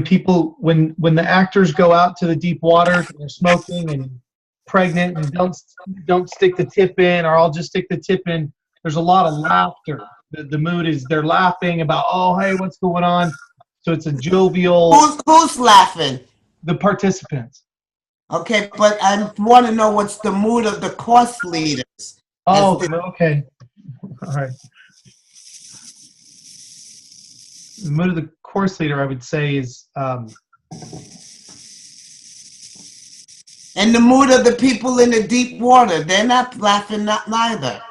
people when the actors go out to the deep waters and they're smoking and pregnant and don't stick the tip in, or I'll just stick the tip in. There's a lot of laughter. The mood is they're laughing about, oh hey, what's going on? So it's a jovial. Who's laughing? The participants. Okay, but I want to know what's the mood of the course leaders. Oh, okay. All right. The mood of the course leader, I would say, is and the mood of the people in the deep water. They're not laughing, not neither.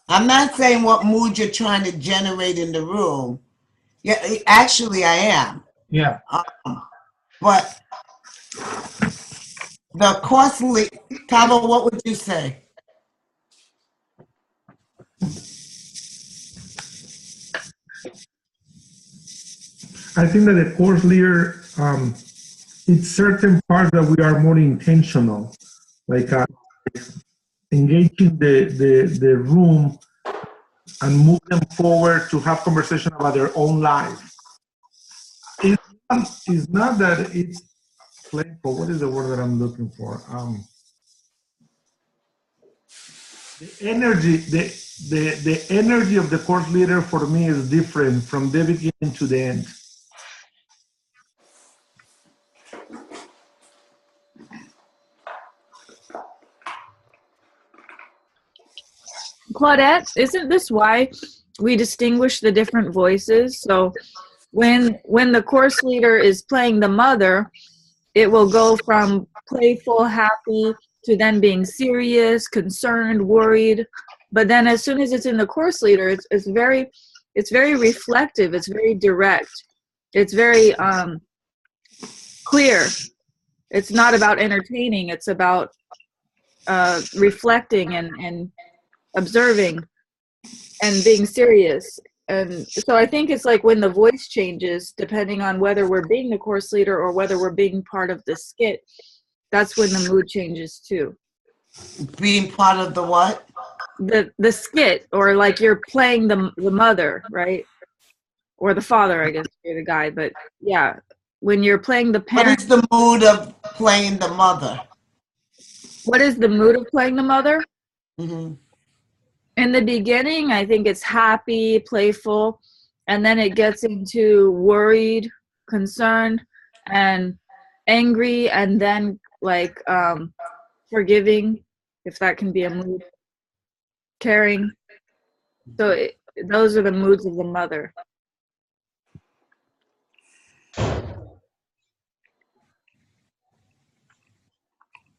I'm not saying what mood you're trying to generate in the room. Yeah, actually, I am. Yeah. But the course lead, Tavo, what would you say? I think that the course leader, it's certain parts that we are more intentional, like engaging the room and move them forward to have conversation about their own life. It's not that it's playful. What is the word that I'm looking for? The energy, the energy of the course leader for me is different from the beginning to the end. Claudette, isn't this why we distinguish the different voices? So when the course leader is playing the mother, it will go from playful, happy, to then being serious, concerned, worried. But then as soon as it's in the course leader, it's very reflective, it's very direct, it's very clear. It's not about entertaining, it's about reflecting and observing and being serious. And so I think it's like when the voice changes, depending on whether we're being the course leader or whether we're being part of the skit, that's when the mood changes too. Being part of the what? The skit, or like you're playing the mother, right? Or the father, I guess, you're the guy. But yeah, when you're playing the parent. What is the mood of playing the mother? What is the mood of playing the mother? Mm-hmm. In the beginning, I think it's happy, playful, and then it gets into worried, concerned, and angry, and then like forgiving, if that can be a mood, caring. So those are the moods of the mother.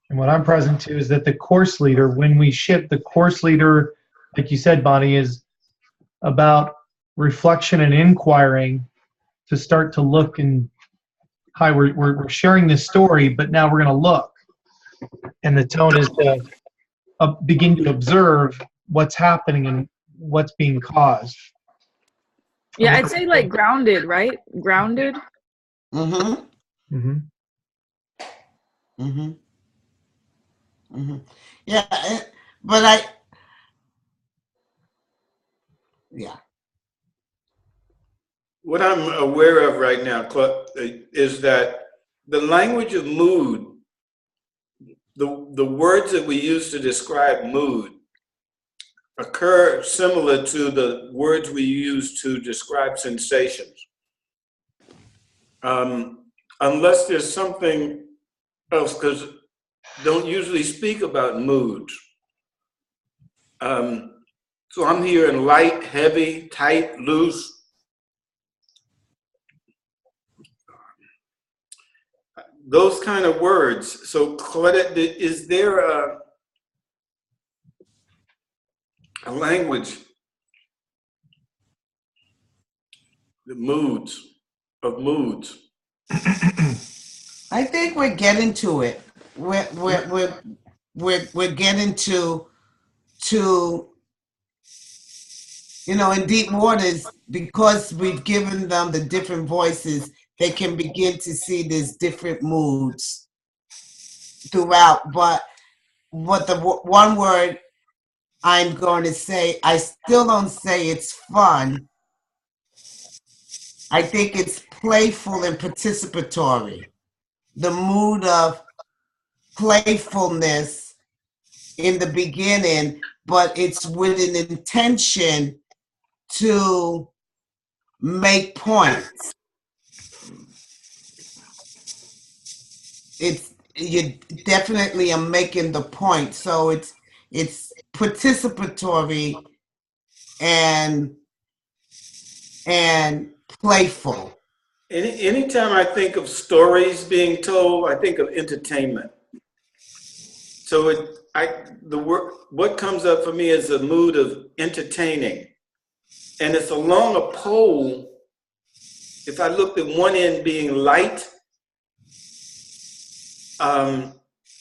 And what I'm present to is that the course leader, when we shift, the course leader, like you said, Bonnie, is about reflection and inquiring to start to look and, hi, we're sharing this story, but now we're going to look. And the tone is to begin to observe what's happening and what's being caused. Yeah, I'd say like grounded, right? Grounded. Mm-hmm. Mm-hmm. Mm-hmm. Mm-hmm. Yeah, but yeah. What I'm aware of right now is that the language of mood, the words that we use to describe mood, occur similar to the words we use to describe sensations. Unless there's something else, because don't usually speak about moods. So I'm hearing light, heavy, tight, loose. Those kind of words. So Claudette, is there a language, the moods, of moods? I think we're getting to it. We're getting to You know, in deep waters, because we've given them the different voices, they can begin to see these different moods throughout. But what the one word I'm going to say, I still don't say it's fun. I think it's playful and participatory. The mood of playfulness in the beginning, but it's with an intention to make points. You definitely are making the point. So it's participatory and playful. Anytime I think of stories being told, I think of entertainment. So what comes up for me is a mood of entertaining, and it's along a pole. If I looked at one end being light,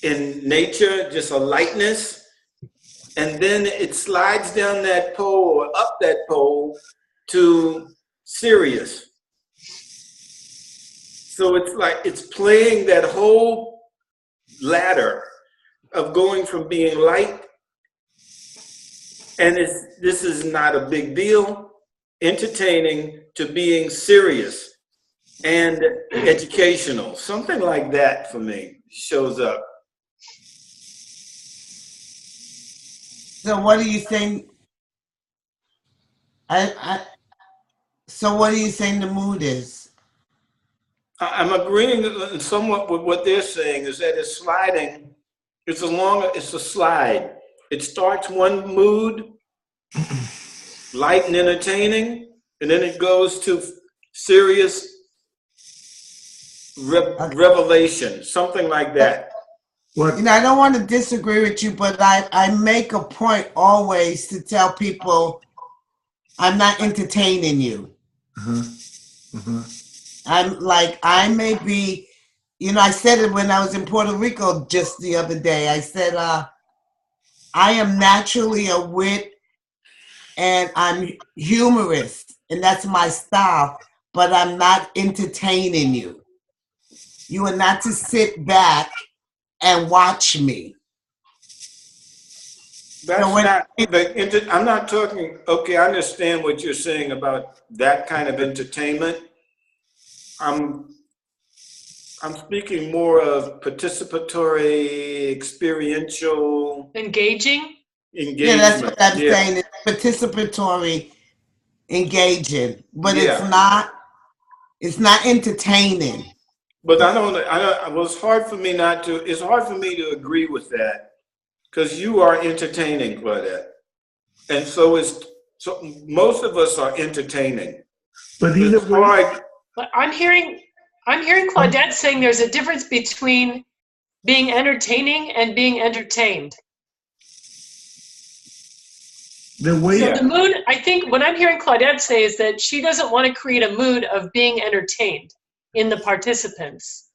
in nature, just a lightness, and then it slides down that pole or up that pole to serious. So it's like it's playing that whole ladder of going from being light, and this is not a big deal, entertaining, to being serious and educational. Something like that for me shows up. So what do you think? So what do you think the mood is? I'm agreeing somewhat with what they're saying, is that it's sliding. It's a slide. It starts one mood, light and entertaining, and then it goes to serious revelation, something like that. What? You know, I don't want to disagree with you, but I make a point always to tell people I'm not entertaining you. I'm like, I may be, you know, I said it when I was in Puerto Rico just the other day. I said, I am naturally a wit and I'm humorous, and that's my style, but I'm not entertaining you. You are not to sit back and watch me. I'm not talking, okay, I understand what you're saying about that kind of entertainment. I'm speaking more of participatory, experiential. Engaging? Engagement. Yeah, that's what I'm saying. It's participatory, engaging, but it's not entertaining. But it's hard for me to agree with that, because you are entertaining, Claudette. And so most of us are entertaining. But either way, But I'm hearing Claudette saying there's a difference between being entertaining and being entertained. the way So the mood, I think what I'm hearing Claudette say is that she doesn't want to create a mood of being entertained in the participants.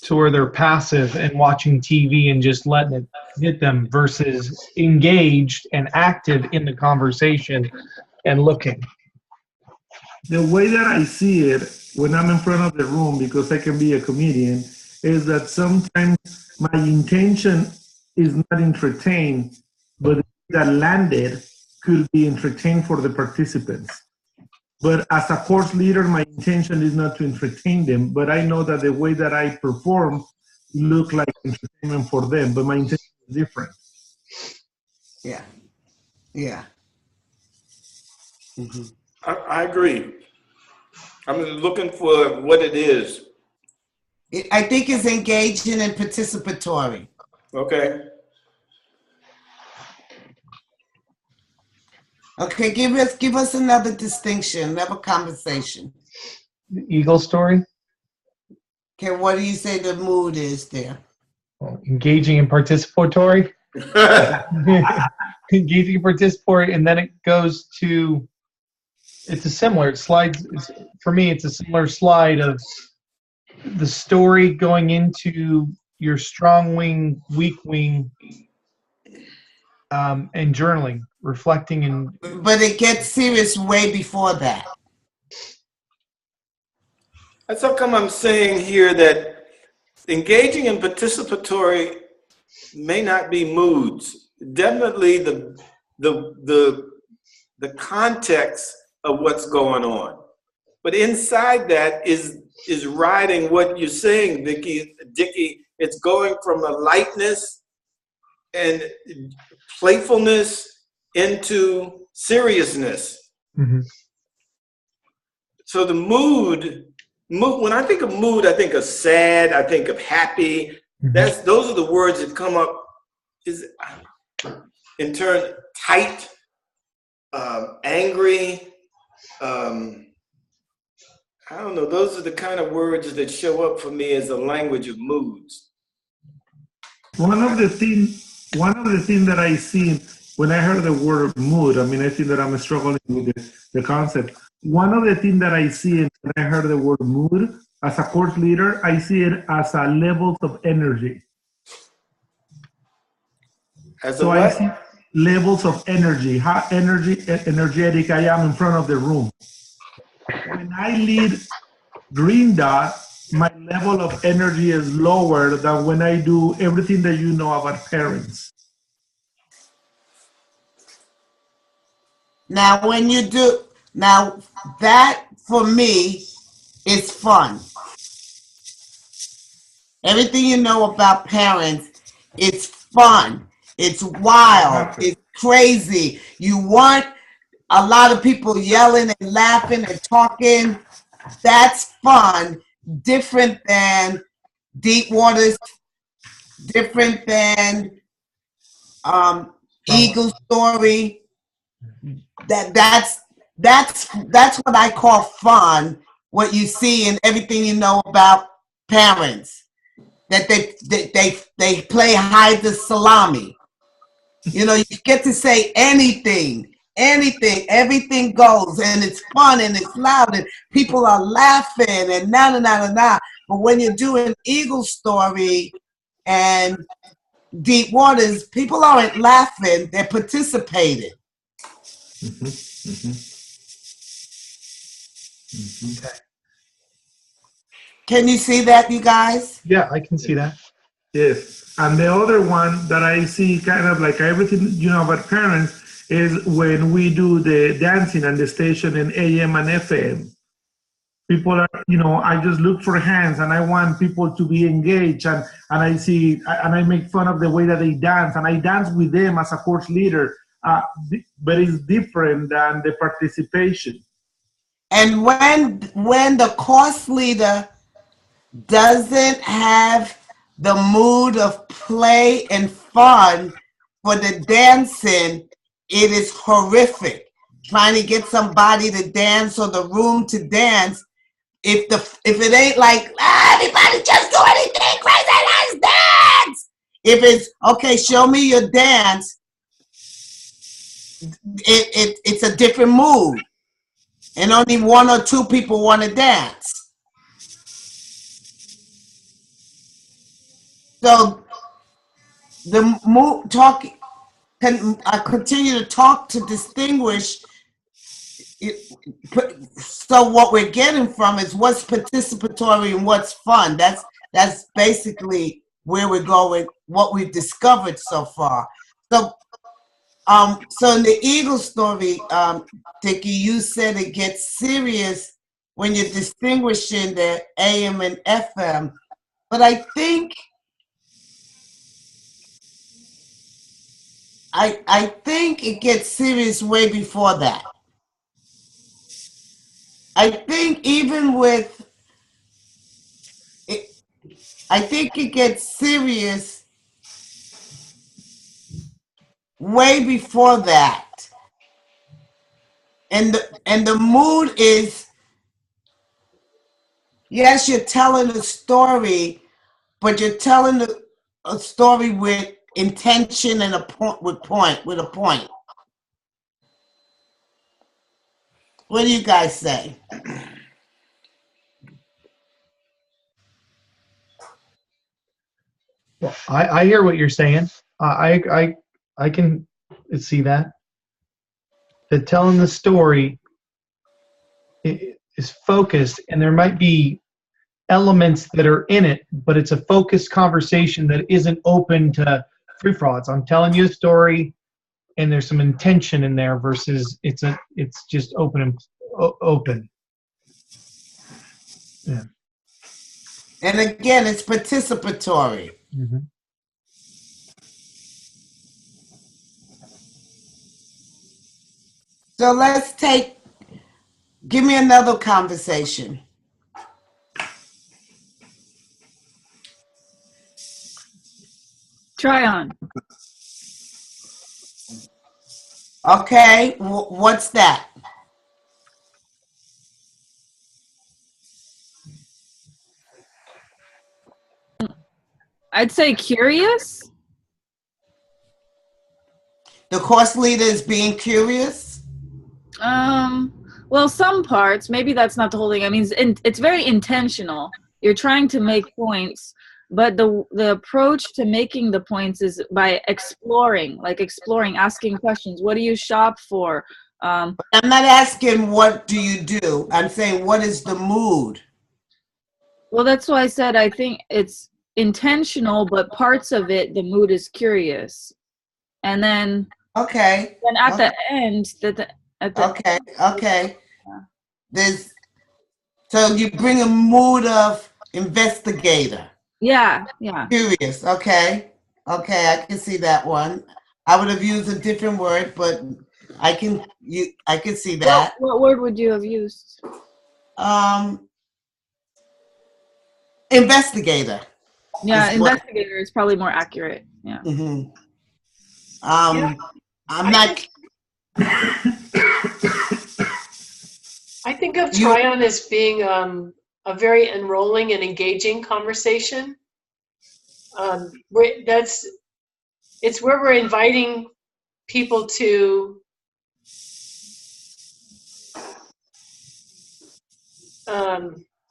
To where they're passive and watching TV and just letting it hit them, versus engaged and active in the conversation and looking. the way that I see it when I'm in front of the room, because I can be a comedian, is that sometimes my intention is not entertain, but that landed could be entertained for the participants. But as a course leader, my intention is not to entertain them, but I know that the way that I perform look like entertainment for them, but my intention is different. Yeah. Yeah. Mm-hmm. I agree. I'm looking for what it is. I think it's engaging and participatory. Okay. Okay, give us another distinction, another conversation. The Eagle story. Okay, what do you say the mood is there? Well, engaging and participatory. Engaging and participatory, and then it goes to. It's a similar. It slides. For me, it's a similar slide of the story going into your strong wing, weak wing, and journaling. reflecting and. But it gets serious way before that. That's how come I'm saying here that engaging in participatory may not be moods. Definitely the context of what's going on. But inside that is riding what you're saying, Dickie. It's going from a lightness and playfulness into seriousness. Mm-hmm. So the mood, when I think of mood, I think of sad, I think of happy. Mm-hmm. Those are the words that come up. Is in turn tight, angry. I don't know. Those are the kind of words that show up for me as a language of moods. One of the things that I see when I heard the word mood, I mean, I think that I'm struggling with the concept. One of the things that I see when I heard the word mood, as a course leader, I see it as a levels of energy. As So a what? I see levels of energy, how energetic I am in front of the room. When I lead Green Dot, my level of energy is lower than when I do everything that you know about parents. Now, when you do, now that for me is fun. Everything you know about parents, it's fun. It's wild. It's crazy. You want a lot of people yelling and laughing and talking. That's fun. Different than Deep Waters, different than Eagle Story. That's what I call fun. What you see in everything you know about parents, that they play hide the salami. You know, you get to say anything, everything goes, and it's fun and it's loud and people are laughing and na na na na na. But when you're doing Eagle Story and Deep Waters, people aren't laughing; they're participating. Mm-hmm. Mm-hmm. Mm-hmm. Okay. Can you see that, you guys? Yeah, I can see that. Yes. And the other one that I see kind of like everything you know about parents is when we do the dancing on the station in AM and FM. People are, you know, I just look for hands and I want people to be engaged and I see, and I make fun of the way that they dance and I dance with them as a course leader, but it's different than the participation. And when the course leader doesn't have the mood of play and fun for the dancing, it is horrific. Trying to get somebody to dance or the room to dance, if it ain't like everybody just do anything crazy, let's dance. If it's okay, show me your dance, it's a different mood, and only one or two people want to dance. So the mood talk I continue to talk to distinguish it. So what we're getting from is what's participatory and what's fun. That's basically where we're going, what we've discovered so far. So so in the Eagle Story, Dickie, you said it gets serious when you're distinguishing the AM and FM, but I think it gets serious way before that. I think even with it, I think it gets serious way before that. And the mood is, yes, you're telling a story, but you're telling a story with intention and a point. What do you guys say? Well, I hear what you're saying. I can see that. that telling the story is focused, and there might be elements that are in it, but it's a focused conversation that isn't open to free for all. I'm telling you a story, and there's some intention in there versus it's just open and open. Yeah. And again, it's participatory. Mm-hmm. So let's give me another conversation. Try on. Okay, what's that? I'd say curious. The course leader is being curious? Well, some parts, maybe that's not the whole thing. I mean, it's very intentional. You're trying to make points, but the approach to making the points is by exploring, asking questions. What do you shop for? I'm not asking what do you do. I'm saying what is the mood? Well, that's why I said I think it's intentional, but parts of it, the mood is curious. And then okay. Then at the end, okay. So you bring a mood of investigator. Yeah. Curious. Okay, I can see that one. I would have used a different word, but I can see that. What word would you have used? Investigator. Yeah, investigator is probably more accurate. Yeah. Mm-hmm. I'm not. I think of Tryon as being a very enrolling and engaging conversation. It's where we're inviting people to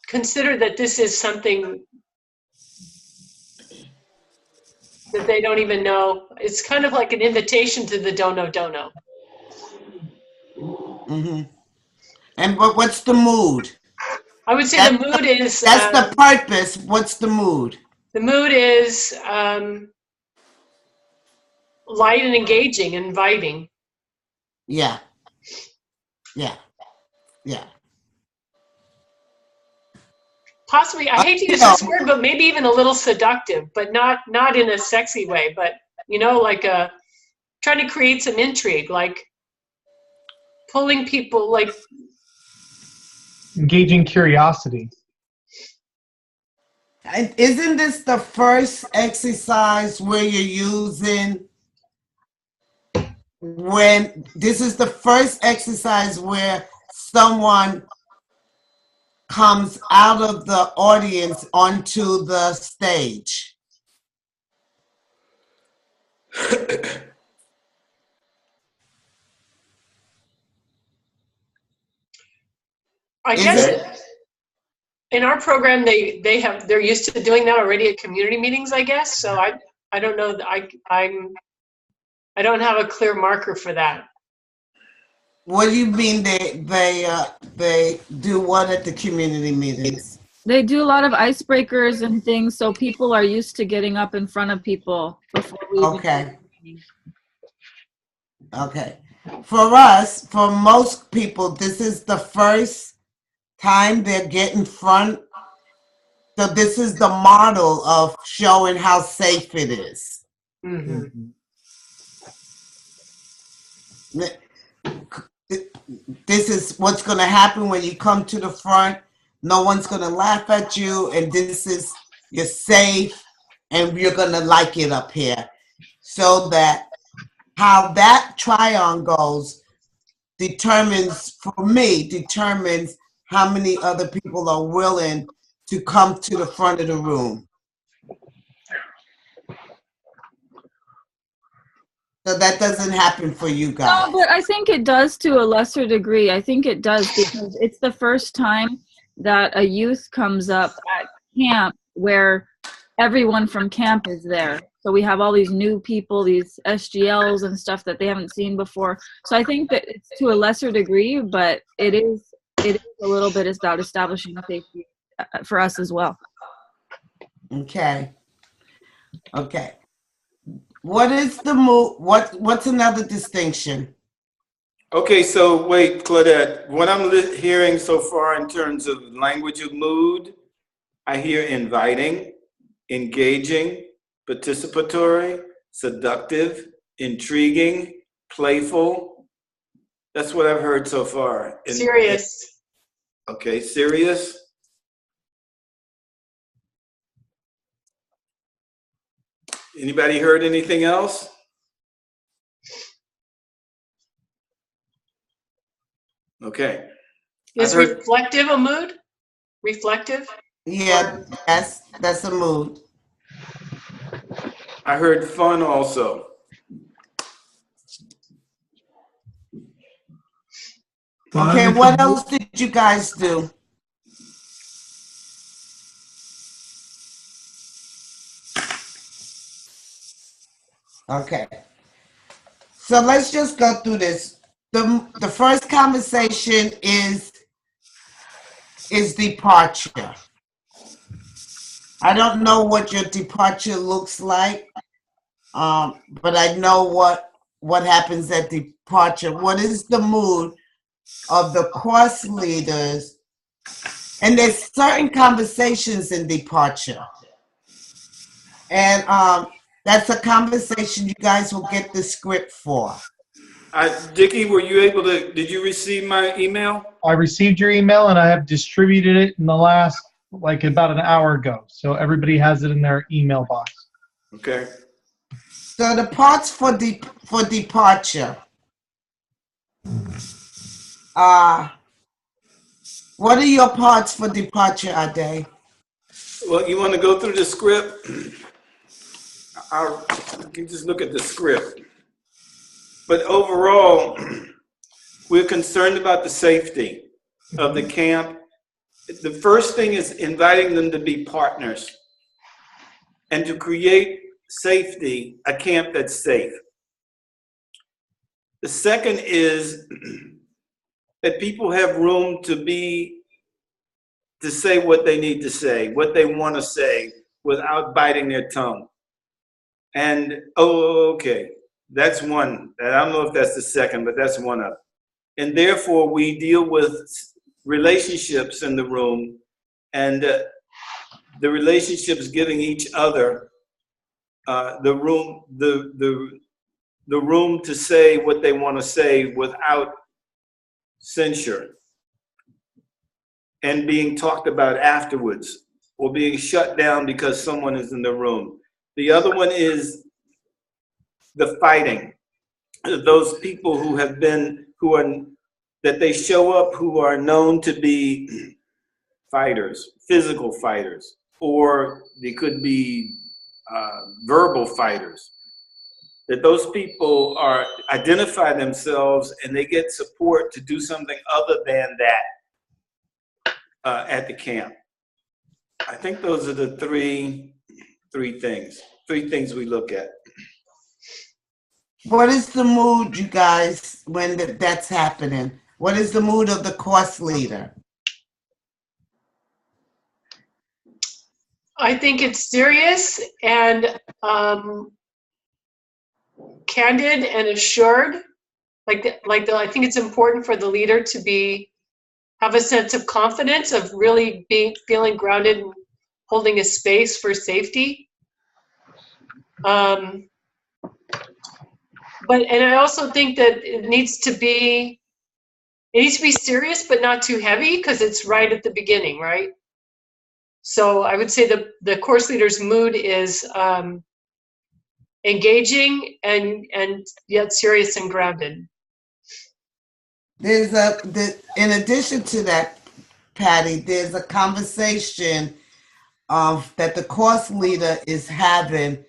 consider that this is something that they don't even know. It's kind of like an invitation to the don't know. Mm-hmm. And what's the mood? I would say the mood is... That's the purpose. What's the mood? The mood is light and engaging, inviting. Yeah. Possibly, I hate to use this word, but maybe even a little seductive, but not in a sexy way, but, like trying to create some intrigue, like pulling people, like... Engaging curiosity. And isn't this the first exercise where you're using... This is the first exercise where someone comes out of the audience onto the stage? I guess in our program they're used to doing that already at community meetings, I guess. So I don't know. I don't have a clear marker for that. What do you mean they do what at the community meetings? They do a lot of icebreakers and things, so people are used to getting up in front of people before we Okay. For us, for most people, this is the first time they're getting front. So this is the model of showing how safe it is. Mm-hmm. This is what's going to happen when you come to the front. No one's going to laugh at you, and you're safe, and you're going to like it up here. So that how that try-on goes determines how many other people are willing to come to the front of the room. So that doesn't happen for you guys. No, but I think it does to a lesser degree. I think it does because it's the first time that a youth comes up at camp where everyone from camp is there. So we have all these new people, these SGLs and stuff that they haven't seen before. So I think that it's to a lesser degree, but it is a little bit about establishing safety for us as well. Okay. Okay. What is the mood? What's another distinction? Okay, so wait, Claudette, what I'm hearing so far in terms of language of mood, I hear inviting, engaging, participatory, seductive, intriguing, playful. That's what I've heard so far. Serious. Okay, serious. Anybody heard anything else? Okay. Is reflective a mood? Reflective? Yeah, that's a mood. I heard fun also. Okay, what else did you guys do? Okay. So let's just go through this. The first conversation is departure. I don't know what your departure looks like, but I know what happens at departure. What is the mood of the course leaders? And there's certain conversations in departure. And that's a conversation you guys will get the script for. Dickie, were you able to, did you receive my email? I received your email and I have distributed it in the last, like about an hour ago. So everybody has it in their email box. Okay. So the parts for departure. What are your parts for departure, Ade? Well, you want to go through the script? You can just look at the script. But overall, we're concerned about the safety of the camp. The first thing is inviting them to be partners and to create safety, a camp that's safe. The second is that people have room to say what they need to say, what they want to say without biting their tongue. And, okay, that's one. I don't know if that's the second, but that's one of them. And therefore, we deal with relationships in the room and the relationships giving each other the room to say what they want to say without censure and being talked about afterwards or being shut down because someone is in the room. The other one is the fighting. Those people that they show up who are known to be fighters, physical fighters, or they could be verbal fighters. That those people identify themselves and they get support to do something other than that at the camp. I think those are the three things we look at. What is the mood, you guys, when that's happening? What is the mood of the course leader? I think it's serious and candid and assured. I think it's important for the leader to have a sense of confidence, of really feeling grounded and holding a space for safety. And I also think that it needs to be serious, but not too heavy, because it's right at the beginning, right? So I would say the course leader's mood is engaging and yet serious and grounded. In addition to that, Patty, there's a conversation that the course leader is having.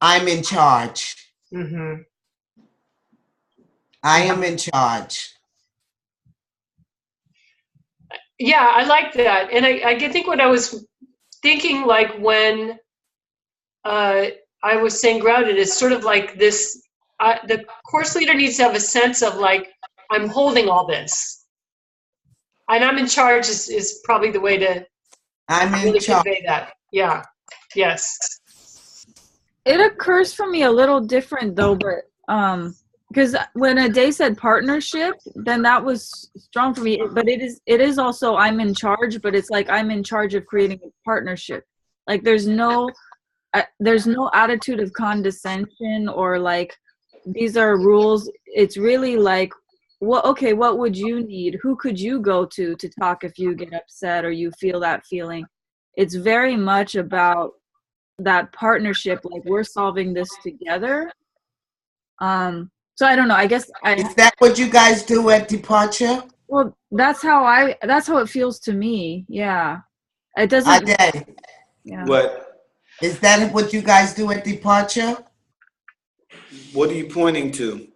I'm in charge. Mm-hmm. I am in charge. Yeah, I like that. And I think what I was thinking like when I was saying grounded, it's sort of like this, the course leader needs to have a sense of like, I'm holding all this. And I'm in charge is probably the way to really convey that. Yeah. Yes. It occurs for me a little different though, but because when Ade said partnership, then that was strong for me. But it is also I'm in charge, but it's like I'm in charge of creating a partnership. Like there's no attitude of condescension or like these are rules. It's really like, what would you need? Who could you go to talk if you get upset or you feel that feeling? It's very much about that partnership, like we're solving this together. So I don't know, I guess Is that what you guys do at departure? well, that's how it feels to me. Yeah. It doesn't. Yeah. What? Is that what you guys do at departure? What are you pointing to?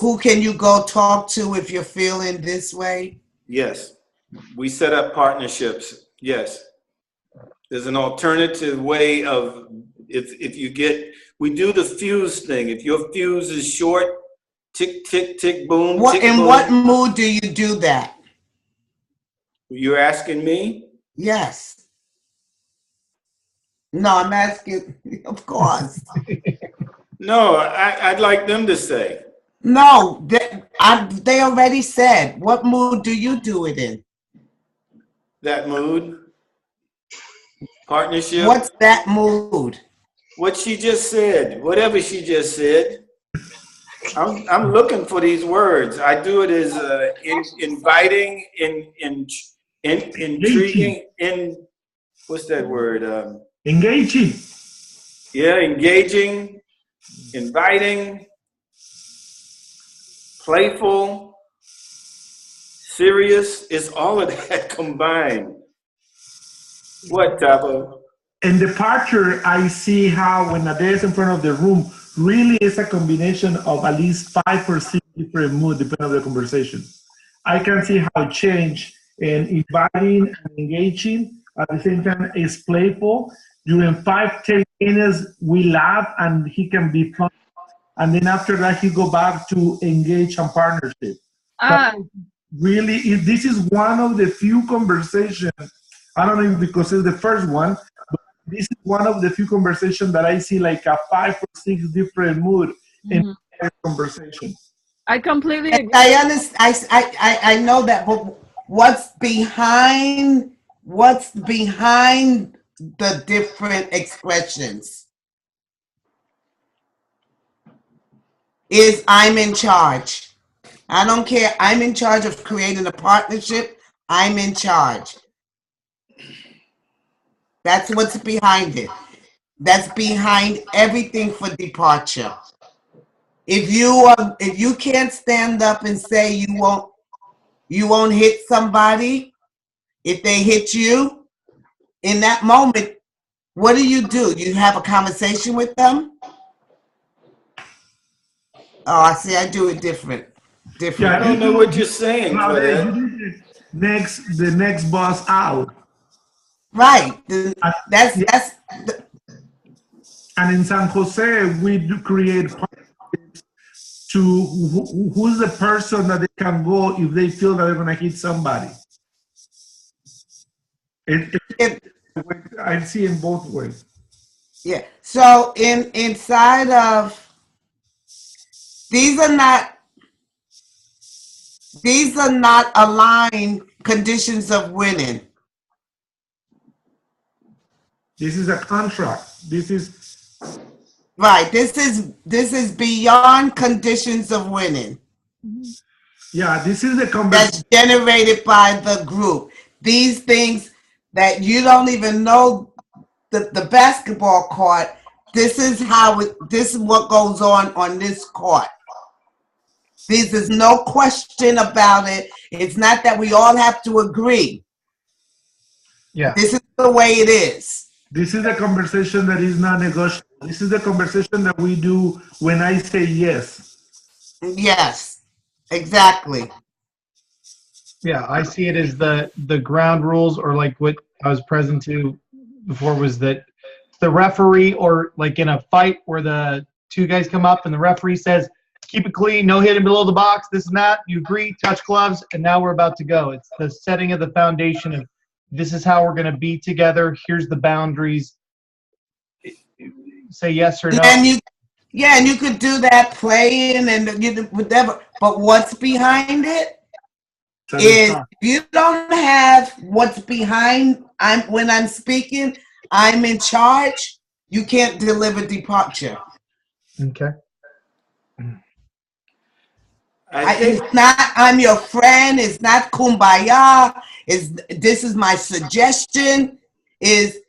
Who can you go talk to if you're feeling this way? Yes. We set up partnerships. Yes. There's an alternative way of, if you get, we do the fuse thing. If your fuse is short, tick, tick, tick, boom, tick, In boom. what mood do you do that? You're asking me? Yes. No, I'm asking, of course. No, I'd like them to say. No, they already said. What mood do you do it in? That mood. Partnership. What's that mood? What she just said, whatever she just said. I'm looking for these words. I do it as inviting, intriguing, what's that word? Engaging. Yeah, engaging, inviting, playful, serious. It's all of that combined. What, Tabo? In departure, I see how when Ade is in front of the room, really is a combination of at least 5 or 6 different moods depending on the conversation. I can see how it change in inviting and engaging. At the same time, it's playful. During 5-10 minutes, we laugh and he can be fun. And then after that, he go back to engage and partnership. Really, this is one of the few conversations. I don't know if because it's the first one, but this is one of the few conversations that I see like a 5 or 6 different mood in the conversation. I completely agree. I understand. I know that, but what's behind the different expressions is I'm in charge. I don't care. I'm in charge of creating a partnership. I'm in charge. That's what's behind it. That's behind everything for departure. If you can't stand up and say you won't hit somebody, if they hit you, in that moment, what do? You have a conversation with them? Oh, I see. I do it different. Yeah, I don't know what you're saying, Claudette. The next boss out. Right. That's and in San Jose, we do create partnerships to who's the person that they can go if they feel that they're going to hit somebody. I see in both ways. Yeah. So inside of these are not aligned conditions of winning. This is a contract. This is right. This is beyond conditions of winning. Yeah, this is the that's generated by the group. These things that you don't even know the basketball court. This is what goes on this court. This is no question about it. It's not that we all have to agree. Yeah. This is the way it is. This is a conversation that is not negotiable. This is the conversation that we do when I say yes. Yes, exactly. Yeah, I see it as the ground rules, or like what I was present to before was that the referee, or like in a fight where the two guys come up and the referee says, keep it clean, no hitting below the box, this and that. You agree, touch gloves, and now we're about to go. It's the setting of the foundation of this is how we're going to be together. Here's the boundaries. Say yes or no. And you could do that playing and whatever. But what's behind it is if you don't have what's behind. When I'm speaking, I'm in charge. You can't deliver departure. Okay. It's not, I'm your friend. It's not kumbaya. This is my suggestion. Is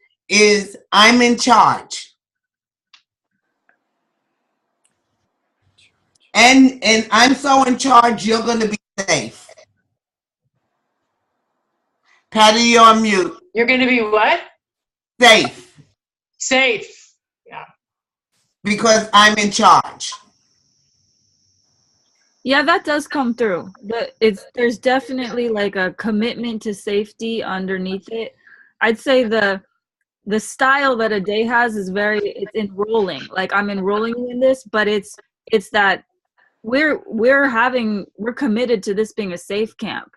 I'm in charge. And I'm so in charge, you're going to be safe. Patty, you're on mute. You're going to be what? Safe. Safe. Yeah. Because I'm in charge. Yeah, that does come through. There's definitely like a commitment to safety underneath it. I'd say the style that a day has is it's enrolling. Like, I'm enrolling you in this, but it's that we're committed to this being a safe camp.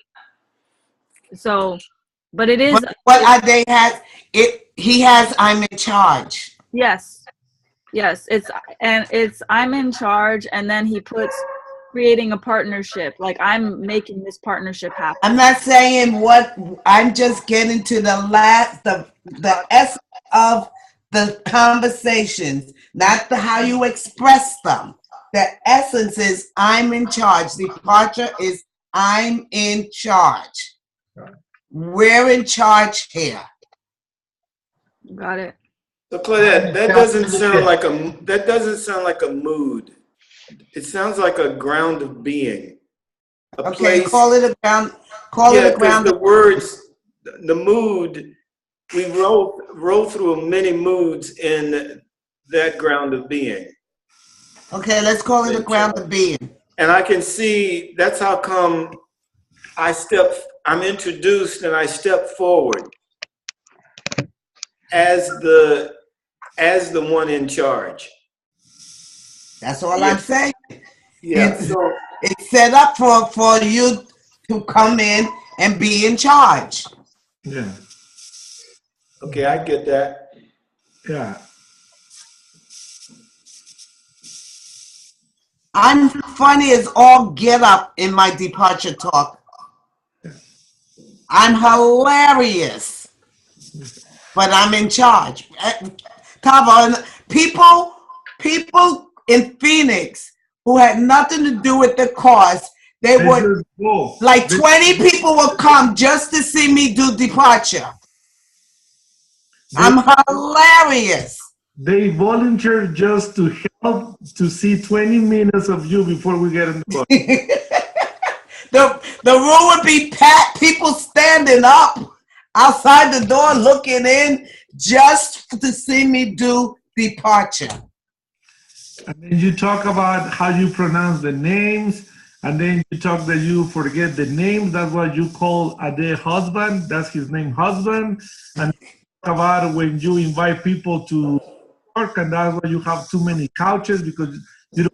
So, but it is. What a day has he has I'm in charge. Yes, it's I'm in charge, and then he puts creating a partnership. Like, I'm making this partnership happen. I'm not saying what, I'm just getting to the essence of the conversations, not how you express them. The essence is I'm in charge. Departure is I'm in charge. We're in charge here. Got it. So Claudette, that doesn't sound like a mood. It sounds like a ground of being. Okay, place. call it a ground. Call it a ground. The words, the mood, we roll through many moods in that ground of being. Okay, let's call it a ground of being. And I can see that's how come I'm introduced and I step forward as the one in charge. That's all I'm saying. Yeah. It's set up for you to come in and be in charge. Yeah. Okay, I get that. Yeah. I'm funny as all get up in my departure talk. I'm hilarious, but I'm in charge. Tava, people in Phoenix who had nothing to do with the cause, they would, like 20 people would come just to see me do departure. I'm hilarious. They volunteer just to help to see 20 minutes of you before we get in the bus. The room would be packed, people standing up outside the door looking in just to see me do departure. And then you talk about how you pronounce the names, and then you talk that you forget the names. That's what you call Ade husband. That's his name, husband. And talk about when you invite people to work, and that's why you have too many couches because you're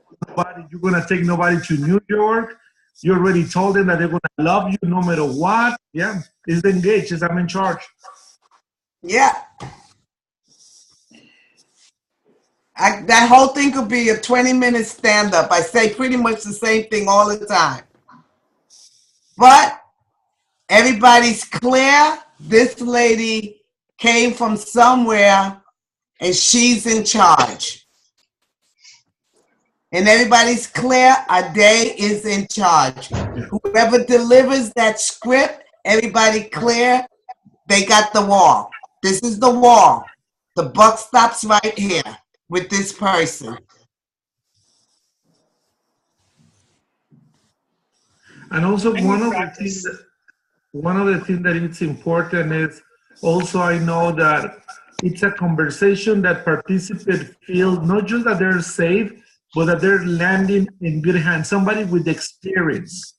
going to take nobody to New York. You already told them that they're going to love you no matter what. Yeah, it's engaged. It's I'm in charge. Yeah. That whole thing could be a 20-minute stand-up. I say pretty much the same thing all the time. But everybody's clear. This lady came from somewhere and she's in charge. And everybody's clear, Ade is in charge. Whoever delivers that script, everybody clear, they got the wall. This is the wall. The buck stops right here with this person. And also one of the things that it's important is also I know that it's a conversation that participants feel not just that they're safe, but that they're landing in good hands. Somebody with experience,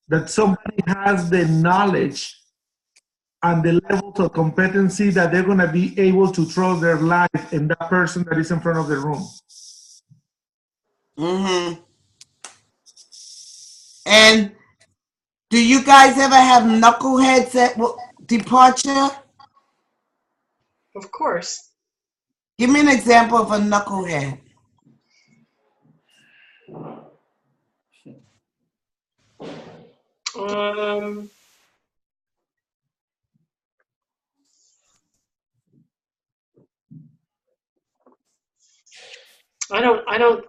that somebody has the knowledge and the levels of competency that they're going to be able to throw their life in that person that is in front of the room. Mm-hmm. And do you guys ever have knuckleheads at departure? Of course. Give me an example of a knucklehead.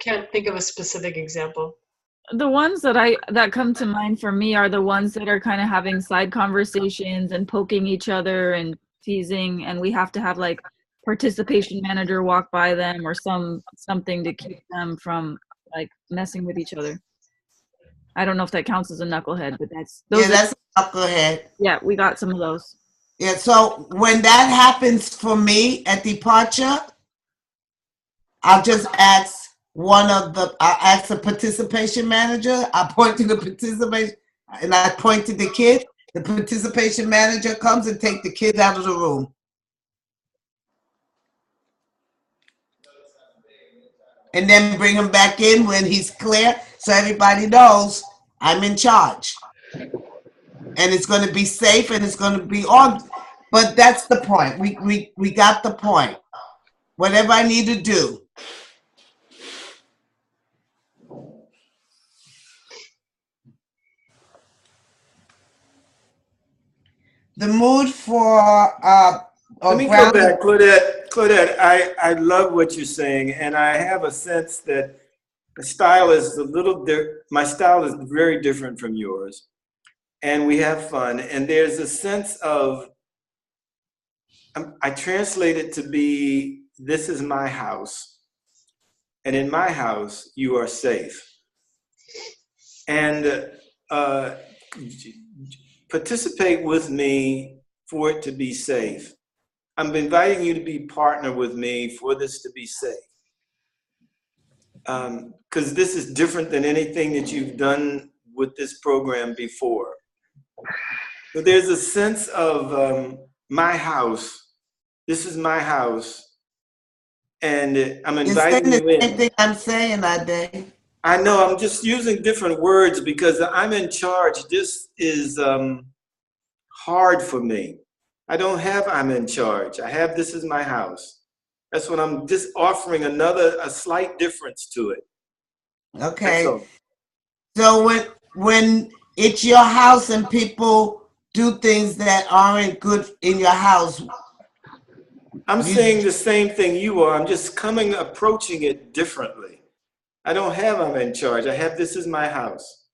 Can't think of a specific example. The ones that come to mind for me are the ones that are kind of having side conversations and poking each other and teasing, and we have to have like participation manager walk by them or something to keep them from like messing with each other. I don't know if that counts as a knucklehead, but that's a knucklehead. Yeah, we got some of those. Yeah, so when that happens for me at departure, I'll just ask I'll ask the participation manager. I point to the participation, and I point to the kid. The participation manager comes and take the kid out of the room. And then bring him back in when he's clear, so everybody knows I'm in charge. And it's going to be safe, and it's going to be on. But that's the point. We got the point. Whatever I need to do. The mood for let me go back, Claudette. I love what you're saying, and I have a sense that the style is my style is very different from yours, and we have fun, and there's a sense of, I translate it to be, this is my house, and in my house you are safe, and participate with me for it to be safe. I'm inviting you to be partner with me for this to be safe. Because this is different than anything that you've done with this program before. So there's a sense of my house. This is my house. And I'm inviting you in. You're saying the same thing I'm saying that day. I know, I'm just using different words because I'm in charge. This is hard for me. I don't have I'm in charge. I have this is my house. That's what I'm just offering a slight difference to it. Okay. So when it's your house and people do things that aren't good in your house. I'm saying the same thing you are. I'm just approaching it differently. I don't have I'm in charge. I have this is my house.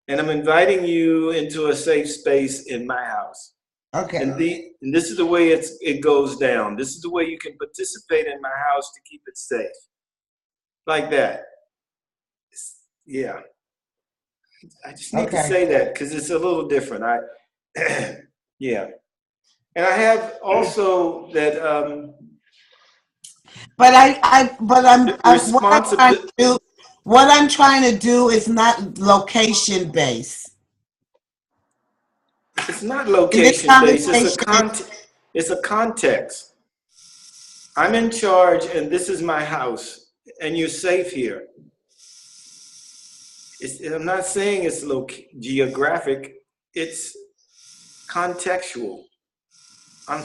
And I'm inviting you into a safe space in my house. Okay. And this is the way it goes down. This is the way you can participate in my house to keep it safe. Like that. Yeah. I just need to say that because it's a little different. Yeah. And I have also that. What I'm trying to do is not location based. It's not location based. It's a context. I'm in charge, and this is my house, and you're safe here. I'm not saying it's geographic. It's contextual. I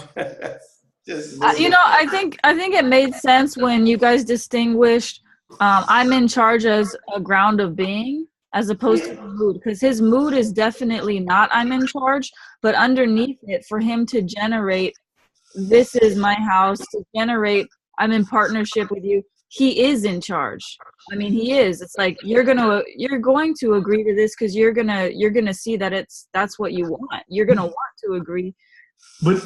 think it made sense when you guys distinguished I'm in charge as a ground of being as opposed to the mood, because his mood is definitely not I'm in charge, but underneath it, for him to generate this is my house, to generate I'm in partnership with you, he is in charge. I mean, he is. It's like you're going to agree to this because you're gonna see that that's what you want. You're gonna want to agree. But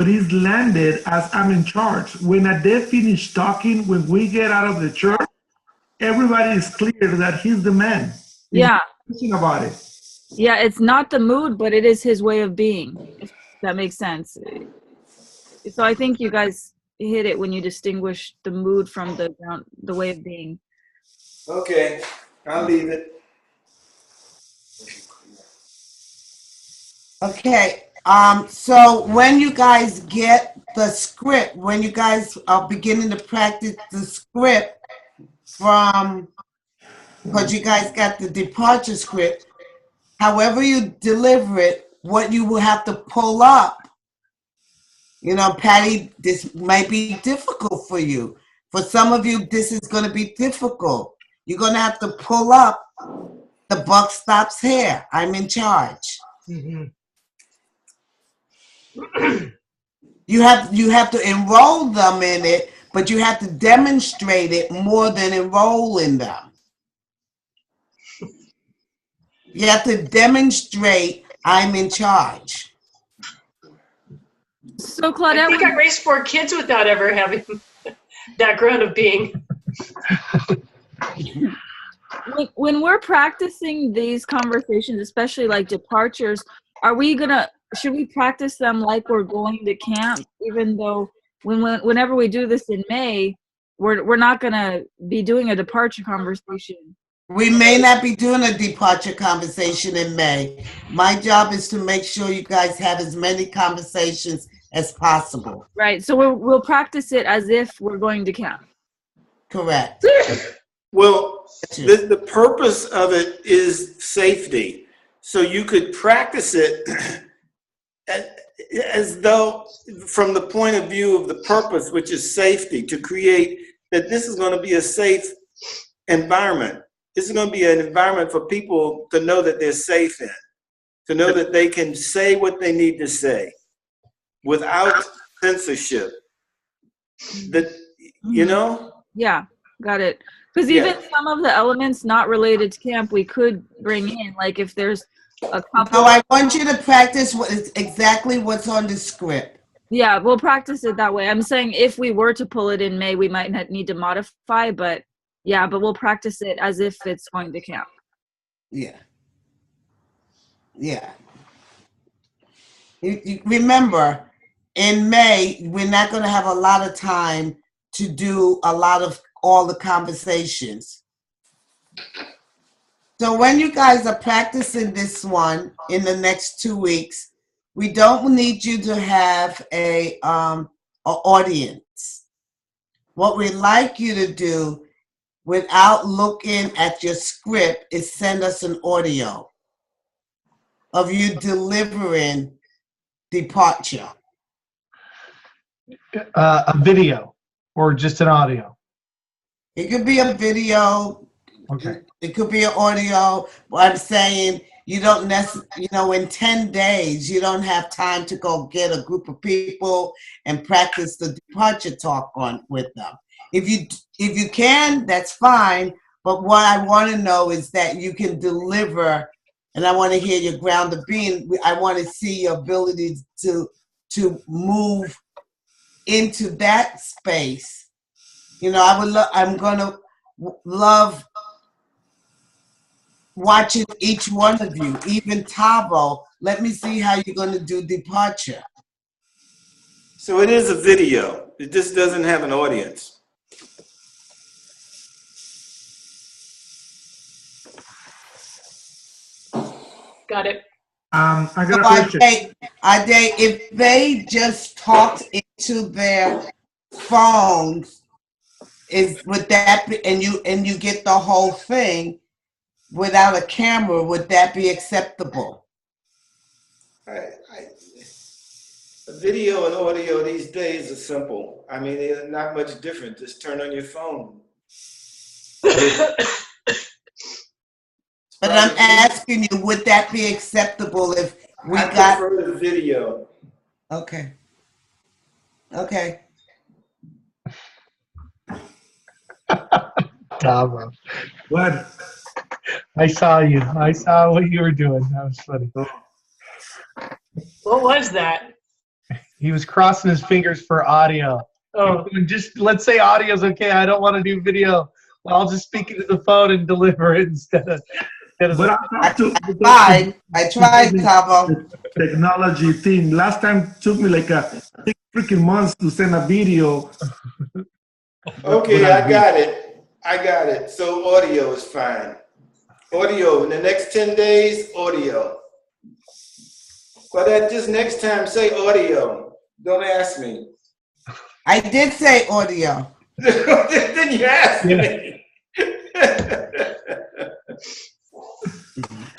he's landed as I'm in charge. When they finish talking, when we get out of the church, everybody is clear that he's the man. Yeah. Thinking about it. Yeah, it's not the mood, but it is his way of being, if that makes sense. So I think you guys hit it when you distinguish the mood from the way of being. Okay, I'll leave it. Okay. So when you guys get the script, when you guys are beginning to practice the script from, because you guys got the departure script, however you deliver it, what you will have to pull up. You know, Patty, this might be difficult for you. For some of you, this is going to be difficult. You're going to have to pull up. The buck stops here. I'm in charge. Mhm. You have to enroll them in it, but you have to demonstrate it more than enroll in them. You have to demonstrate I'm in charge. So I Claudette, think I raised 4 kids without ever having that ground of being. when we're practicing these conversations, especially like departures, should we practice them like we're going to camp, even though whenever we do this in May, we're not gonna be doing a departure conversation. We may not be doing a departure conversation in May. My job is to make sure you guys have as many conversations as possible. Right. So we'll practice it as if we're going to camp. Correct. Well, the purpose of it is safety. So you could practice it as though from the point of view of the purpose, which is safety, to create that this is going to be a safe environment. This is going to be an environment for people to know that they're safe in, to know that they can say what they need to say without censorship. That, you know? Yeah, got it. Because even some of the elements not related to camp, we could bring in, like if there's a couple. No, I want you to practice exactly what's on the script. Yeah, we'll practice it that way. I'm saying if we were to pull it in May, we might not need to modify, but yeah, but we'll practice it as if it's going to camp. Yeah. Yeah. You remember, in May, we're not going to have a lot of time to do a lot of all the conversations. So when you guys are practicing this one in the next 2 weeks, we don't need you to have a audience. What we'd like you to do without looking at your script is send us an audio of you delivering departure. A video or just an audio? It could be a video. Okay. It could be an audio. But I'm saying you don't necessarily, in 10 days, you don't have time to go get a group of people and practice the departure talk with them. If you can, that's fine. But what I want to know is that you can deliver, and I want to hear your ground of being. I want to see your ability to move into that space. I'm gonna love watching each one of you, even Tavo. Let me see how you're gonna do departure. So it is a video. It just doesn't have an audience. Got it. I got So a question. if they just talked into their phones, would that be, and you get the whole thing without a camera, would that be acceptable? Video and audio these days are simple. I mean, they're not much different. Just turn on your phone. But I'm asking you, would that be acceptable if we I prefer the video. Okay. Tavo. What? I saw you. I saw what you were doing. That was funny. What was that? He was crossing his fingers for audio. Oh, Just let's say audio's okay. I don't want to do video. Well, I'll just speak into the phone and deliver it instead of. But I tried, Tavo. Technology thing. Last time it took me like 6 freaking months to send a video. Okay, I got it. So audio is fine. Audio in the next 10 days, audio. Claudette, just next time say audio. Don't ask me. I did say audio. Then you asked me.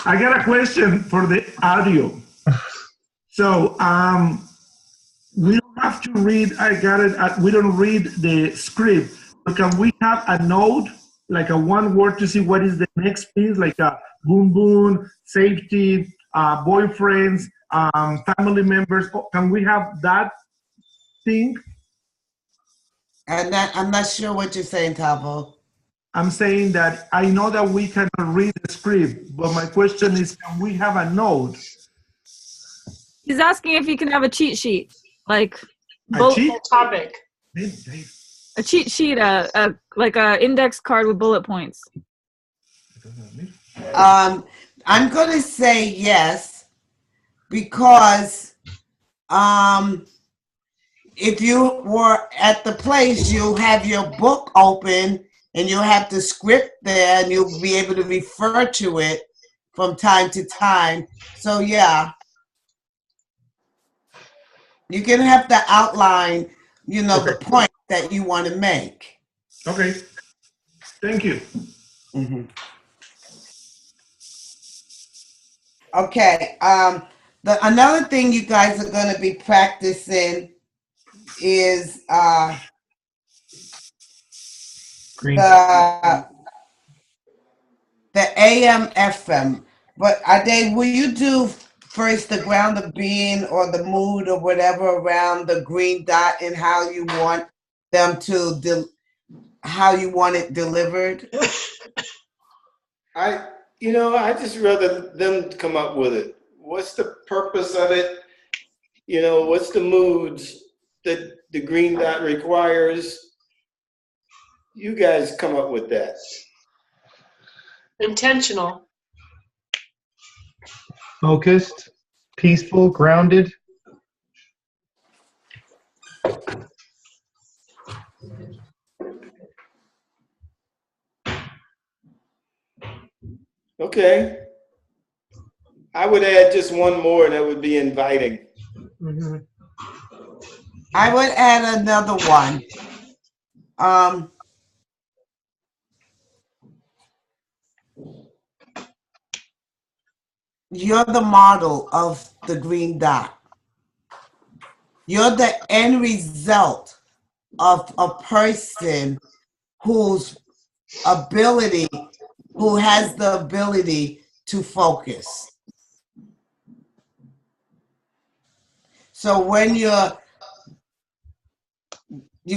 I got a question for the audio. So, we don't have to read, I got it, we don't read the script, but can we have a note, like a one word to see what is the next piece, like a boom boom, safety, boyfriends, family members? Can we have that thing? And that, I'm not sure what you're saying, Tavo. I'm saying that I know that we cannot read the script, but my question is, can we have a note? He's asking if you can have a cheat sheet, like A cheat? Topic. a cheat sheet, like a index card with bullet points. I'm going to say yes, because if you were at the place, you have your book open and you have the script there and you'll be able to refer to it from time to time. So yeah, you're going to have to outline, you know, Okay. the point that you want to make. Okay, thank you. Mm-hmm. Okay, another thing you guys are going to be practicing is the AM FM. But Ade, will you do first the ground of being or the mood or whatever around the green dot and how you want them to how you want it delivered? I just rather them come up with it. What's the purpose of it? What's the moods that the green dot requires? You guys come up with that. Intentional. Focused, peaceful, grounded. Okay. I would add just one more, that would be inviting. Mm-hmm. I would add another one. You're the model of the green dot. You're the end result of a person who has the ability to focus. So when you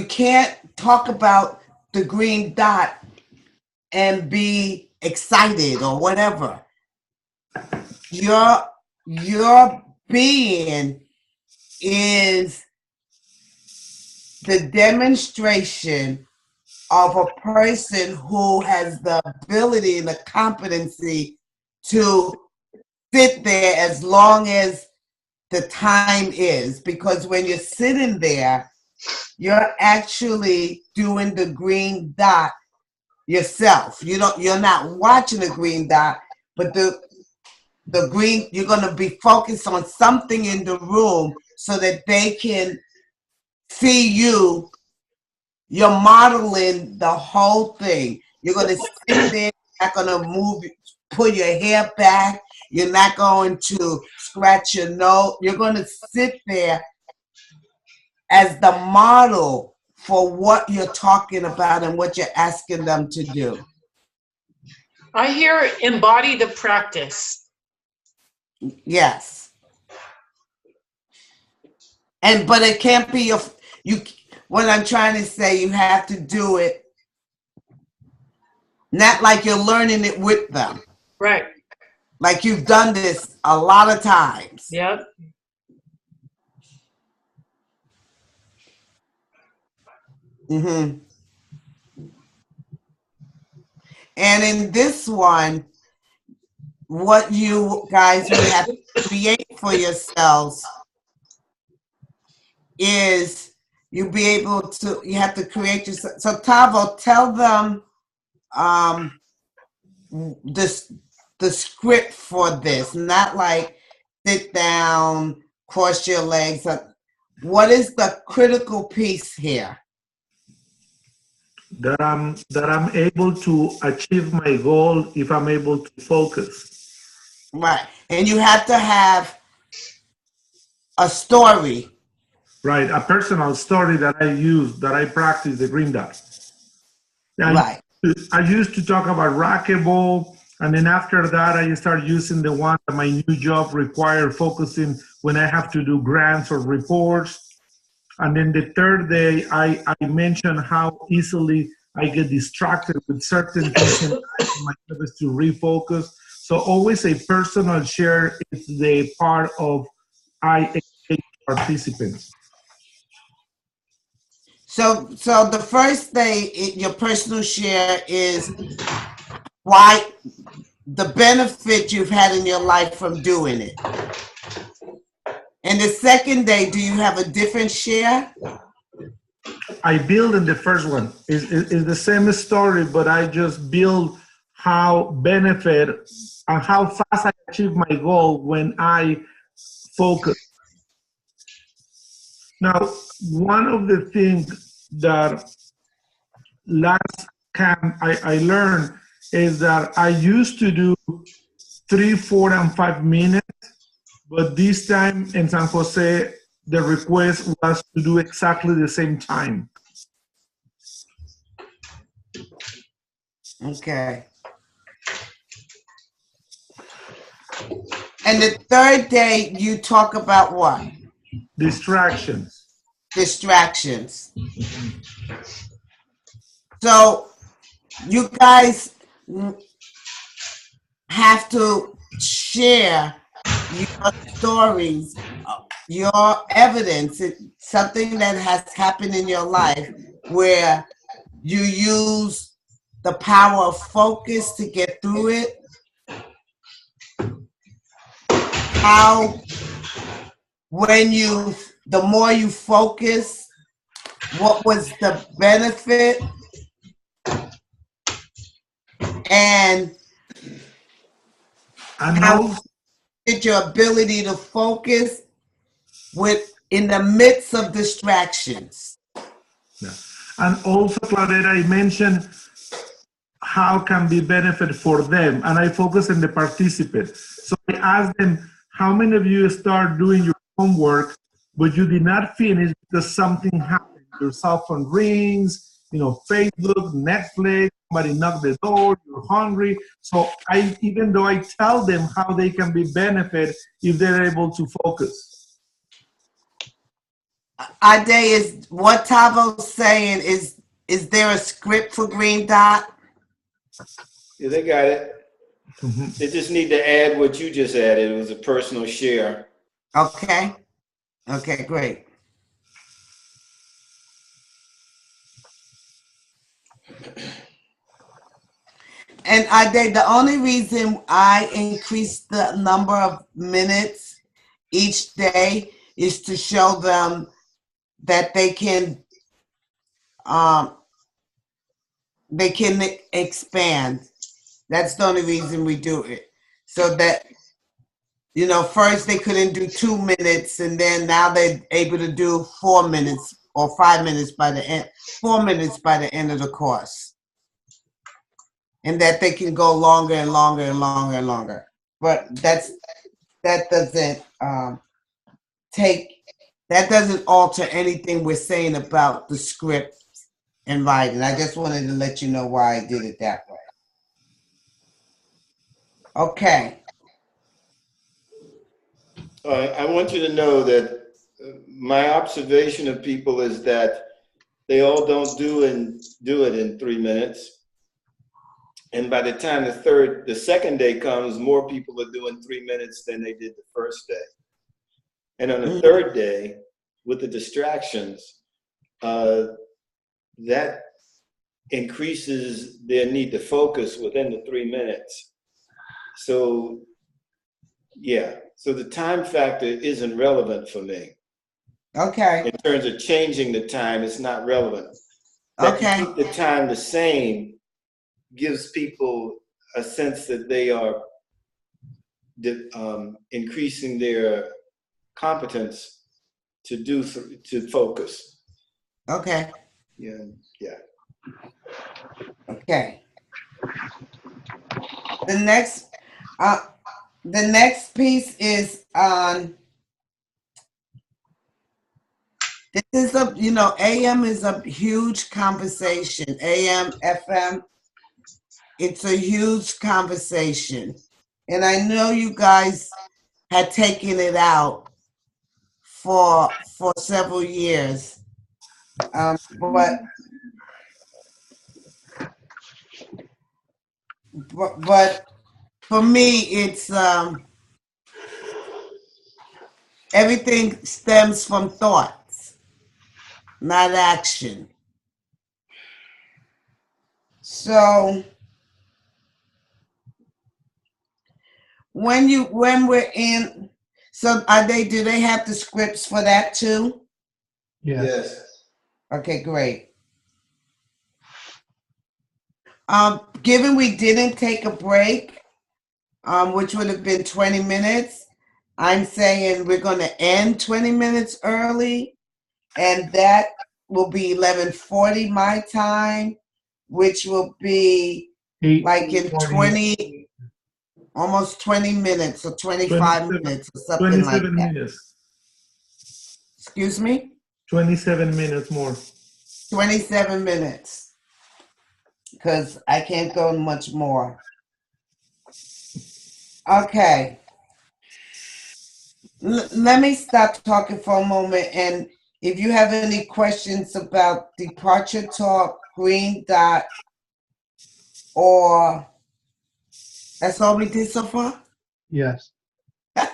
can't talk about the green dot and be excited or whatever. Your being is the demonstration of a person who has the ability and the competency to sit there as long as the time is, because when you're sitting there, you're actually doing the green dot yourself. You're not watching the green dot, but the green, you're going to be focused on something in the room so that they can see you. You're modeling the whole thing. You're going to sit there, you're not going to move, pull your hair back. You're not going to scratch your nose. You're going to sit there as the model for what you're talking about and what you're asking them to do. I hear embody the practice. Yes. But it can't be what I'm trying to say, you have to do it not like you're learning it with them. Right. Like you've done this a lot of times. Yep. Mm-hmm. And in this one, what you guys will have to create for yourselves is you have to create yourself. So Tavo, tell them the script for this, not like sit down, cross your legs. What is the critical piece here? That I'm able to achieve my goal if I'm able to focus. Right. And you have to have a story. Right, a personal story that I use, that I practice the green dot. Right. I used to talk about racquetball, and then after that, I start using the one that my new job require focusing when I have to do grants or reports. And then the third day, I mentioned how easily I get distracted with certain things in life. My job is to refocus. So always a personal share is the part of I engage participants. So the first day, your personal share is why the benefit you've had in your life from doing it. And the second day, do you have a different share? I build in the first one. Is the same story, but I just build how benefit and how fast I achieve my goal when I focus. Now, one of the things that last camp I learned is that I used to do 3, 4, and 5 minutes, but this time in San Jose, the request was to do exactly the same time. Okay. And the third day, you talk about what? Distractions. Distractions. So you guys have to share your stories, your evidence, something that has happened in your life where you use the power of focus to get through it. How, the more you focus, what was the benefit? And how did your ability to focus in the midst of distractions? Yeah. And also, Claudette, I mentioned how can be benefit for them, and I focus on the participants. So I asked them, how many of you start doing your homework, but you did not finish because something happened? Your cell phone rings, Facebook, Netflix, somebody knocked the door, you're hungry. So even though I tell them how they can be benefit if they're able to focus. Ade, is what Tavo's saying, is there a script for Green Dot? Yeah, they got it. Mm-hmm. They just need to add what you just added. It was a personal share. Okay. Okay, great. And Ade, the only reason I increased the number of minutes each day is to show them that they can expand. That's the only reason we do it. So that, first they couldn't do 2 minutes, and then now they're able to do 4 minutes or 5 minutes by the end, 4 minutes by the end of the course. And that they can go longer and longer and longer and longer. But that doesn't alter anything we're saying about the script and writing. I just wanted to let you know why I did it that way. Okay. I want you to know that my observation of people is that they all don't do it in 3 minutes. And by the time the second day comes, more people are doing 3 minutes than they did the first day. And on the third day, with the distractions, that increases their need to focus within the 3 minutes. So, yeah. So the time factor isn't relevant for me. Okay. In terms of changing the time, it's not relevant. Okay. To keep the time the same gives people a sense that they are increasing their competence to focus. Okay. Yeah, yeah. Okay. The next piece is on. This is AM is a huge conversation. AM, FM, it's a huge conversation. And I know you guys had taken it out for several years. But for me, it's everything stems from thoughts, not action. So when we're in, so do they have the scripts for that too? Yes. Okay, great. Given we didn't take a break, which would have been 20 minutes, I'm saying we're going to end 20 minutes early, and that will be 11:40 my time, which will be like in 20, almost 20 minutes or 25 minutes or something like that. 27 minutes. Excuse me? 27 minutes more. 27 minutes, because I can't go much more. Okay. Let me stop talking for a moment, and if you have any questions about departure talk, green dot, or that's all we did so far? Yes. Okay,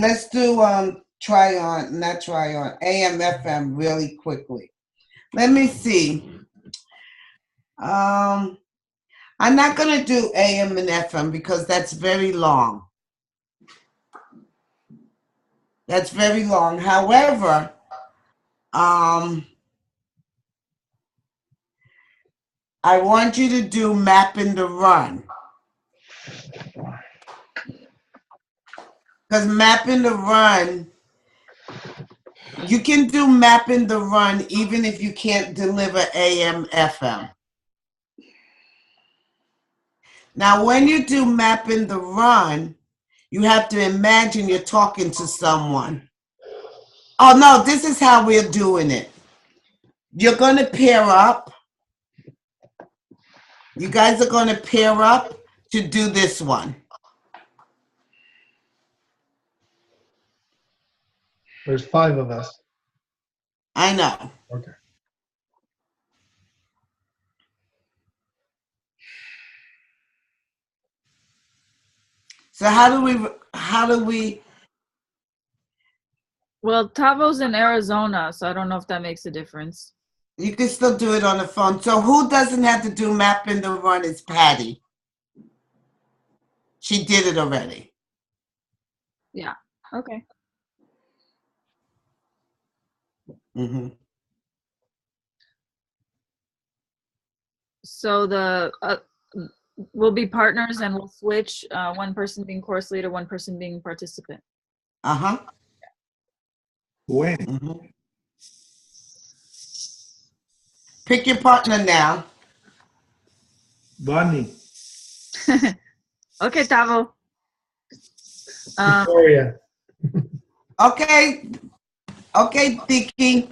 let's do AM, FM really quickly. Let me see. I'm not going to do AM and FM because that's very long. That's very long. However, I want you to do mapping the run. Because mapping the run, you can do mapping the run even if you can't deliver AM, FM. Now, when you do mapping the run, you have to imagine you're talking to someone. Oh, no, this is how we're doing it. You're going to pair up. You guys are going to pair up to do this one. There's 5 of us. I know. Okay. So how do we? Well, Tavo's in Arizona, so I don't know if that makes a difference. You can still do it on the phone. So who doesn't have to do mapping the run is Patty. She did it already. Yeah. Okay. Mm-hmm. So we'll be partners and we'll switch, one person being course leader, one person being participant. Uh-huh. When? Mm-hmm. Pick your partner now. Bunny. Okay, Tavo. Victoria. Okay. Okay, Dicky.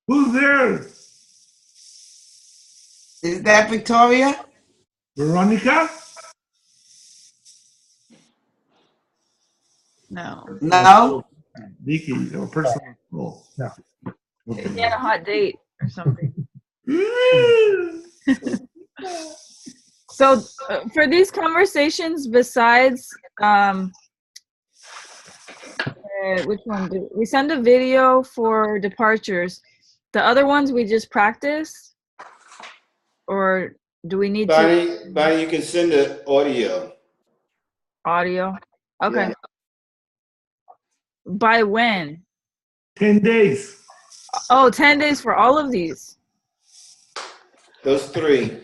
Who's there? Is that Victoria? Veronica? No. No. Vicky, your personal. Oh. No. He had a hot date or something. So for these conversations, besides which one do we send a video for departures? The other ones we just practice, or do we need Bonnie, you can send the audio. audio? Okay. Yeah. By when? 10 days. Oh, 10 days for all of these. Those three.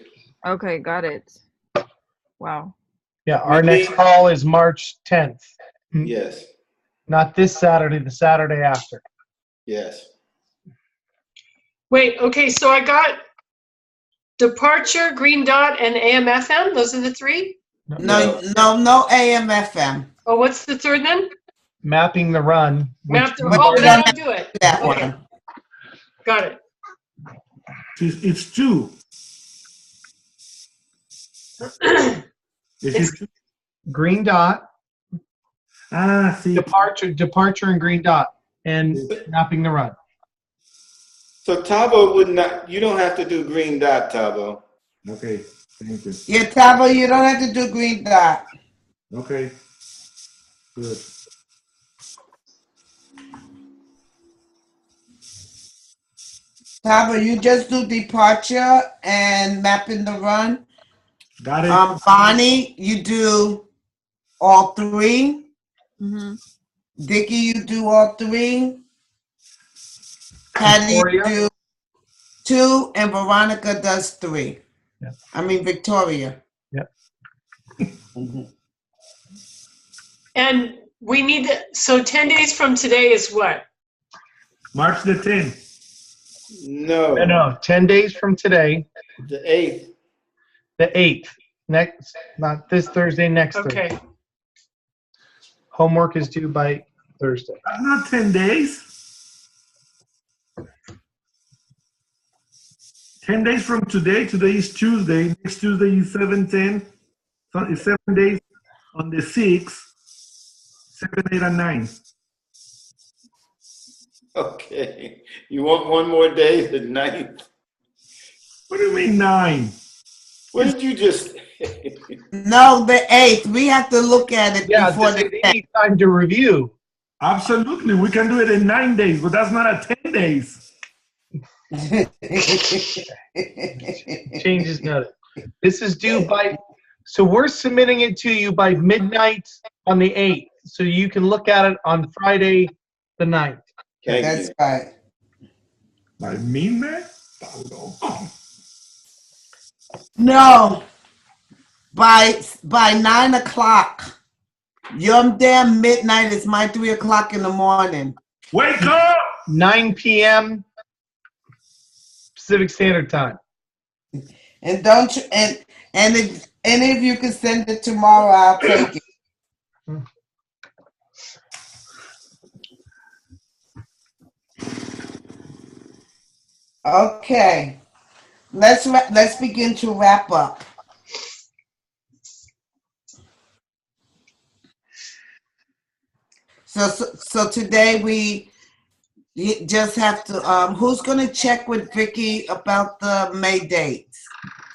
Okay, got it. Wow. Yeah, our next call is March 10th. Yes. Not this Saturday, the Saturday after. Yes. Wait, okay, so I got departure, green dot, and AM/FM. Those are the three? No AM/FM. Oh, what's the third then? Mapping the run. Map the, we've oh, already- then I'll do it. That Okay, one. got it. It's two. Is it two? Green dot, See. departure and green dot, and mapping the run. So Tabo would not, you don't have to do green dot, Tabo. Okay, thank you. Yeah, Tabo, you don't have to do green dot. Okay, good. Tabo, you just do departure and mapping the run. Got it. Bonnie, you do all three. Mm-hmm. Dickie, you do all three. Patty, you Victoria? do two, and Veronica does three. Yeah. I mean, Victoria. Yep. And we need to, so 10 days from today is what? March the 10th. No. 10 days from today, The 8th. the 8th. Next, not this Thursday, next Thursday. Okay. Homework is due by Thursday. That's not 10 days. 10 days from today. Today is Tuesday. Next Tuesday is 7/10. So it's 7 days on the 6th, 7, 8, and 9. Okay. You want one more day, the 9th? What do you mean 9? What did you just No, the 8th. We have to look at it before the they need time to review. Absolutely. We can do it in 9 days, but that's not a 10 days. Change is noted. This is due by, so we're submitting it to you by midnight on the 8th, so you can look at it on Friday, the 9th. Thank That's you. right. I mean that? No, by 9 o'clock. Your damn midnight is my 3 o'clock in the morning. Wake up! 9 p.m. Pacific Standard Time. And don't you, and if any of you can send it tomorrow, I'll take it. Okay, let's begin to wrap up. So today we just have to. Who's going to check with Vicky about the May dates?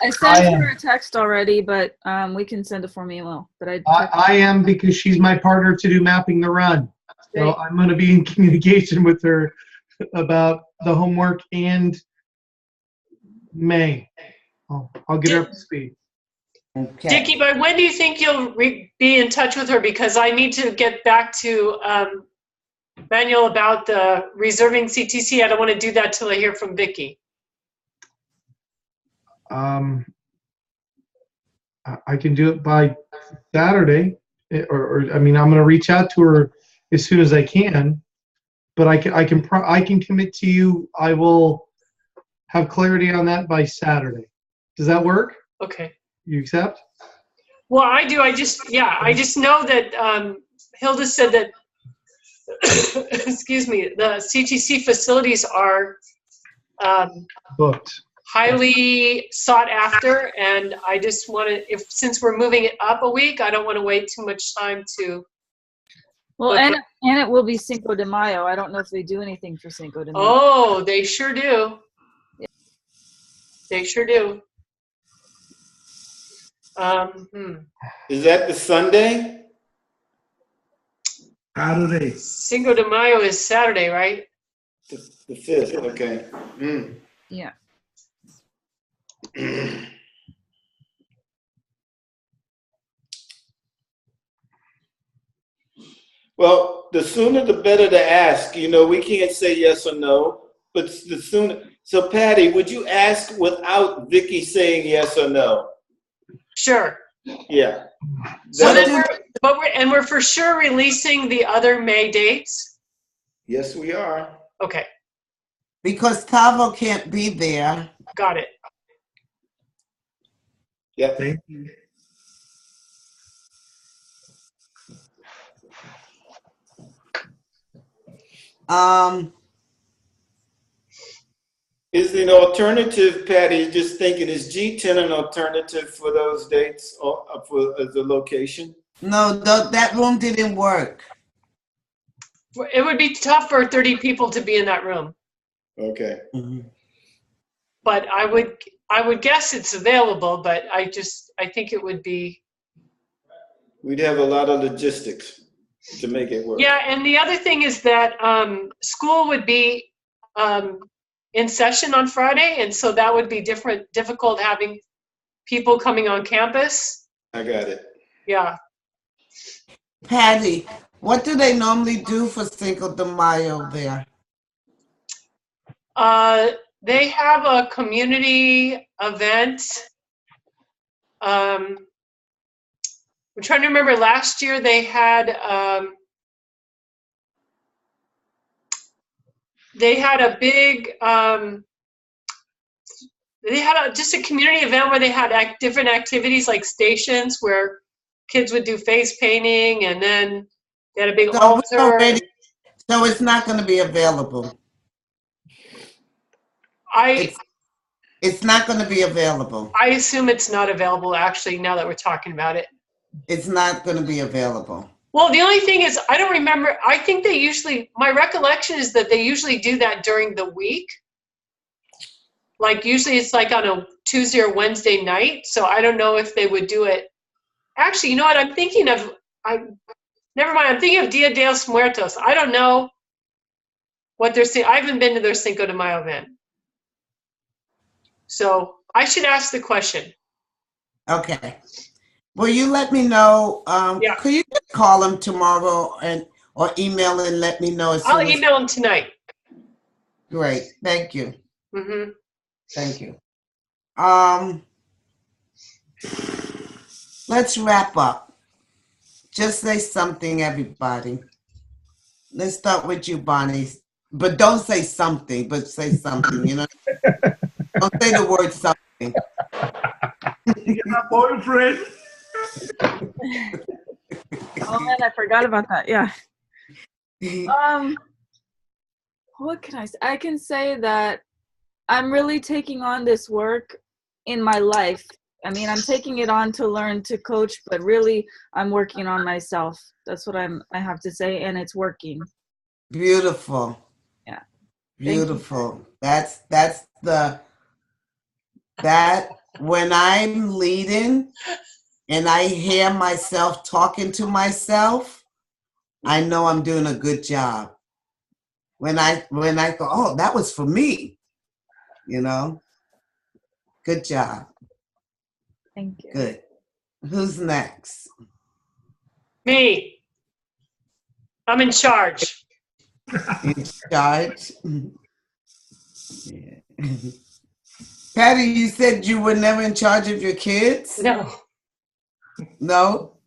I sent her a text already, but we can send a form email. But I am, because she's my partner to do mapping the run. So I'm going to be in communication with her about the homework and May. I'll get her up to speed. Okay. Dickie, by when do you think you'll be in touch with her? Because I need to get back to Manuel about the reserving CTC. I don't want to do that till I hear from Vicky. I can do it by Saturday, or I mean, I'm going to reach out to her as soon as I can. But I can commit to you. I will have clarity on that by Saturday. Does that work? Okay. You accept? Well, I do. I just know that Hilda said that, excuse me, the CTC facilities are Booked. highly sought after, and I just want to, since we're moving it up a week, I don't want to wait too much time to. well, and it will be Cinco de Mayo. I don't know if they do anything for Cinco de Mayo. Oh, they sure do. Yeah. They sure do. Is that the Sunday? Saturday. Cinco de Mayo is Saturday, right? The 5th, okay. Yeah. Well, the sooner the better to ask. You know, we can't say yes or no. but the sooner. So Patty, would you ask without Vicky saying yes or no? Sure. Yeah. So then we're for sure releasing the other May dates. Yes, we are. Okay, Because Tavo can't be there. got it. Yep. Thank you. Is an alternative, Patty, just thinking, is G10 an alternative for those dates or for the location? No, that room didn't work. It would be tough for 30 people to be in that room, Okay. but I would guess it's available, but I think it would be. We'd have a lot of logistics to make it work. Yeah, and the other thing is that school would be in session on Friday, and so that would be difficult having people coming on campus. I got it. Yeah. Patty, what do they normally do for Cinco de Mayo there? They have a community event. I'm trying to remember. Last year they had a big. They had just a community event where they had different activities like stations where kids would do face painting, and then they had a big altar. So it's not going to be available. It's not going to be available. I assume it's not available, actually, now that we're talking about it. It's not going to be available. Well, the only thing is, I don't remember. I think they usually, my recollection is that they usually do that during the week. Like, usually it's like on a Tuesday or Wednesday night. So I don't know if they would do it. Actually, you know what? I'm thinking of, never mind. I'm thinking of Dia de los Muertos. I don't know what they're saying. I haven't been to their Cinco de Mayo event. So I should ask the question. Okay. Will you let me know? Yeah. Could you just call him tomorrow or email and let me know? I'll email him tonight. Great. Thank you. Mm-hmm. Thank you. Let's wrap up. Just say something, everybody. Let's start with you, Bonnie. But don't say something, but say something, you know? Don't say the word something. You got a boyfriend? Oh man, I forgot about that. Yeah. What can I say? I can say that I'm really taking on this work in my life. I mean, I'm taking it on to learn to coach, but really I'm working on myself. That's what I have to say, and it's working. Beautiful. Yeah. Beautiful. That's when I'm leading and I hear myself talking to myself, I know I'm doing a good job. When I go, oh, that was for me, you know? Good job. Thank you. Good. Who's next? Me. I'm in charge. In charge? Yeah. Patty, you said you were never in charge of your kids? No. No?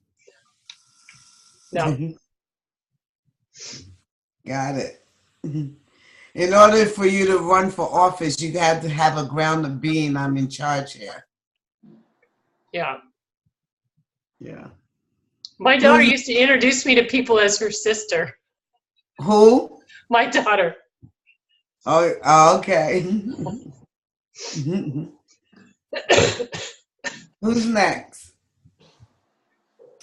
No. Got it. In order for you to run for office, you had to have a ground of being, I'm in charge here. Yeah. Yeah. My daughter used to introduce me to people as her sister. Who? My daughter. Oh, okay. Who's next?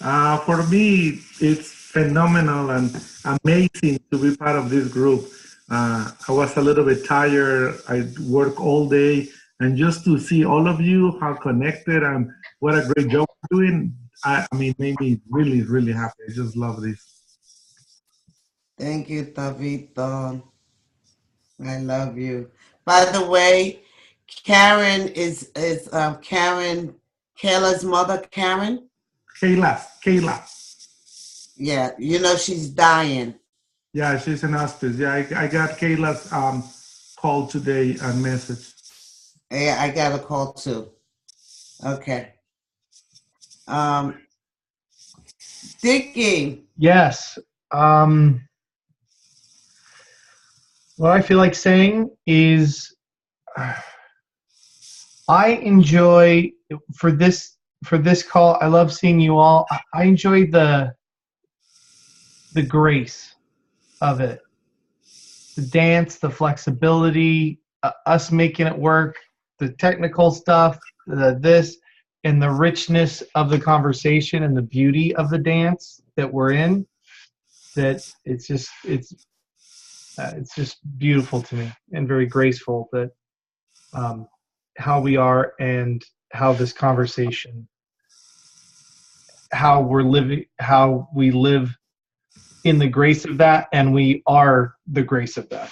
For me, it's phenomenal and amazing to be part of this group. I was a little bit tired. I work all day, and just to see all of you, how connected and what a great job you're doing, I mean, made me really, really happy. I just love this. Thank you, Tavito. I love you. By the way, Karen is Karen, Kayla's mother, Karen? Kayla. Yeah, you know she's dying. Yeah, she's in hospice. Yeah, I got Kayla's call today and message. Yeah, I got a call too. Okay. Dickie. Yes. What I feel like saying is I enjoy for this call. I love seeing you all. I enjoy the grace of it, the dance, the flexibility, us making it work, the technical stuff, this, and the richness of the conversation and the beauty of the dance that we're in. That it's just beautiful to me and very graceful that how we are and how this conversation, how we live in the grace of that, and we are the grace of that.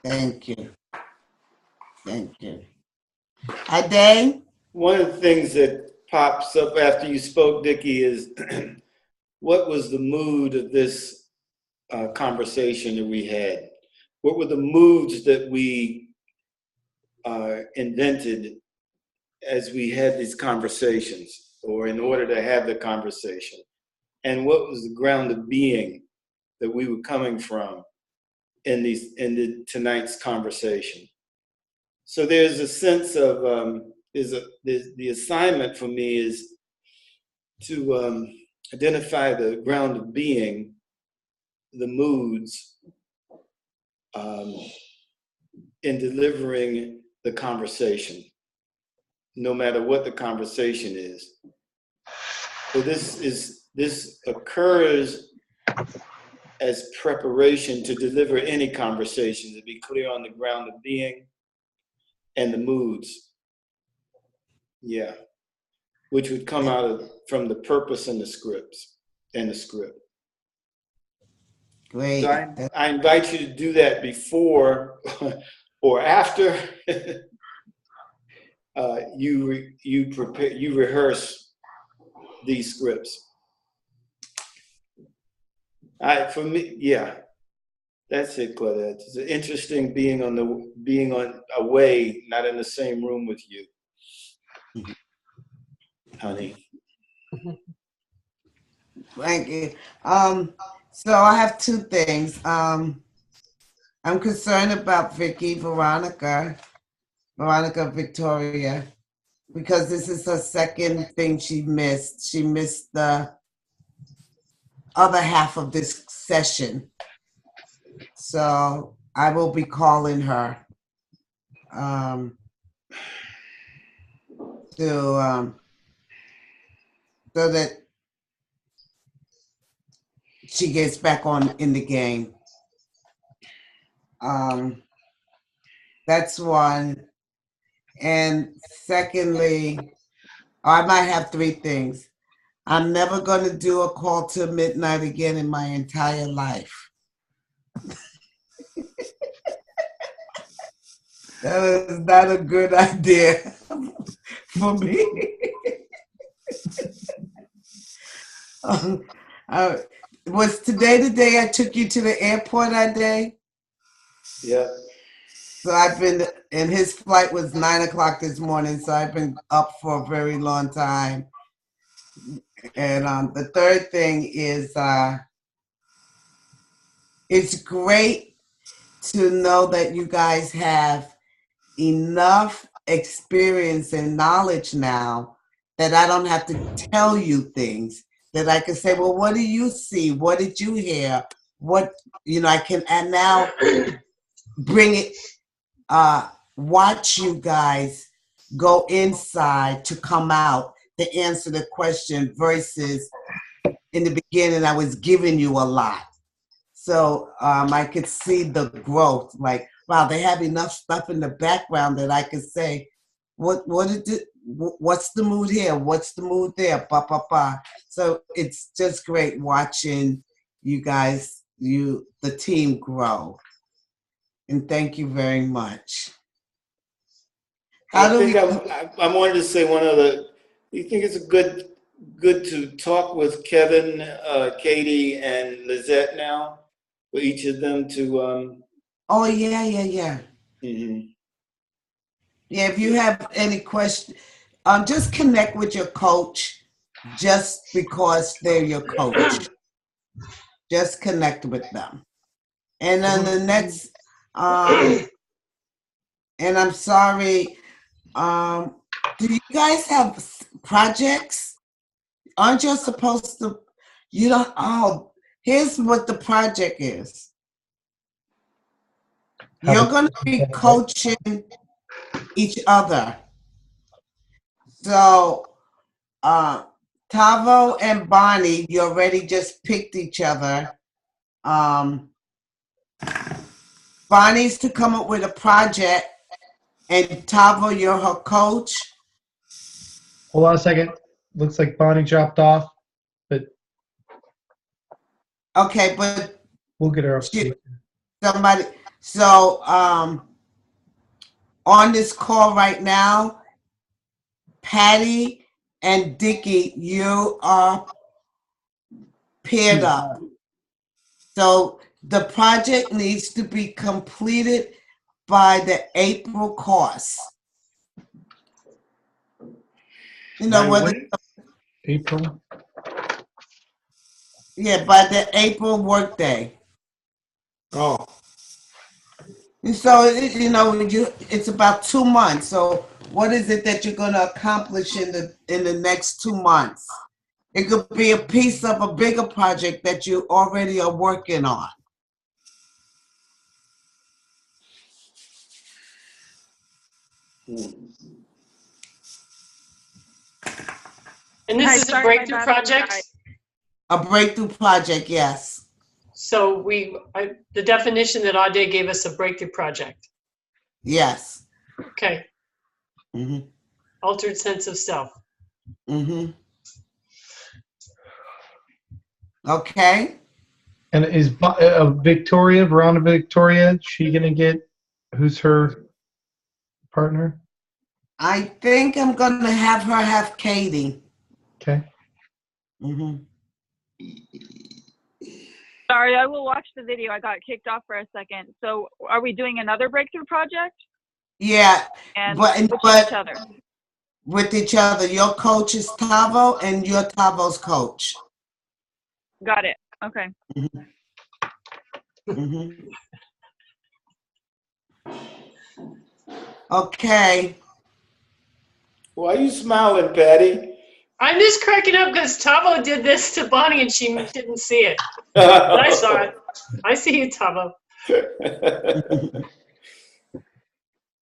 Thank you. Thank you. Ade? One of the things that pops up after you spoke, Dickie, is what was the mood of this conversation that we had? What were the moods that we invented as we had these conversations, or in order to have the conversation? And what was the ground of being that we were coming from in tonight's conversation? So there's a sense of the assignment for me is to identify the ground of being, the moods, in delivering the conversation, no matter what the conversation is. So this occurs as preparation to deliver any conversation, to be clear on the ground of being and the moods. Yeah. Which would come out from the purpose and the scripts and the script. Great. So I invite you to do that before or after you rehearse these scripts. For me, yeah, that's it, Claudette. It's interesting being away, not in the same room with you, honey. Thank you. So I have two things. I'm concerned about Veronica Victoria, because this is her second thing she missed. She missed the other half of this session. So I will be calling her so that she gets back on in the game. That's one. And secondly, I might have three things. I'm never going to do a call to midnight again in my entire life. That is not a good idea for me. Was today the day I took you to the airport that day? Yeah. So I've been, and his flight was 9 o'clock this morning, so I've been up for a very long time. And the third thing is, it's great to know that you guys have enough experience and knowledge now that I don't have to tell you things, that I can say, well, what do you see? What did you hear? What, I can, and now bring it, watch you guys go inside to come out to answer the question versus in the beginning I was giving you a lot. So I could see the growth, like, wow, they have enough stuff in the background that I could say, what's the mood here? What's the mood there? Ba, ba, ba. So it's just great watching you guys, the team grow. And thank you very much. I wanted to say one other. You think it's good to talk with Kevin, Katie, and Lizette now for each of them to. Oh, yeah. Mhm. Yeah, if you have any questions, just connect with your coach just because they're your coach. Just connect with them. And then the next, and I'm sorry, do you guys have projects? Aren't you supposed to, you don't, oh, here's what the project is. You're going to be coaching each other. So, Tavo and Bonnie, you already just picked each other. Bonnie's to come up with a project, and Tavo, you're her coach. Hold on a second. Looks like Bonnie dropped off, but Okay, but we'll get her up. somebody. So, on this call right now, Patty and Dickie, you are paired up. So the project needs to be completed by the April course. You know what? April. Yeah, by the April workday. Oh. And so it's about 2 months. So what is it that you're going to accomplish in the next 2 months? It could be a piece of a bigger project that you already are working on. And this is a breakthrough project? A breakthrough project, yes. So the definition that Ade gave us, a breakthrough project. Yes. Okay. Mm-hmm. Altered sense of self. Mm-hmm. Okay. And is Victoria, Veronica Victoria, she gonna get, who's her partner? I think I'm going to have her have Katie. Okay. Mm-hmm. Sorry, I will watch the video. I got kicked off for a second. So are we doing another breakthrough project? Yeah, And but with each other? With each other. Your coach is Tavo, and you're Tavo's coach. Got it. Okay. Mm-hmm. Mm-hmm. Okay. Why are you smiling, Patty? I'm just cracking up because Tavo did this to Bonnie and she didn't see it. But I saw it. I see you, Tavo.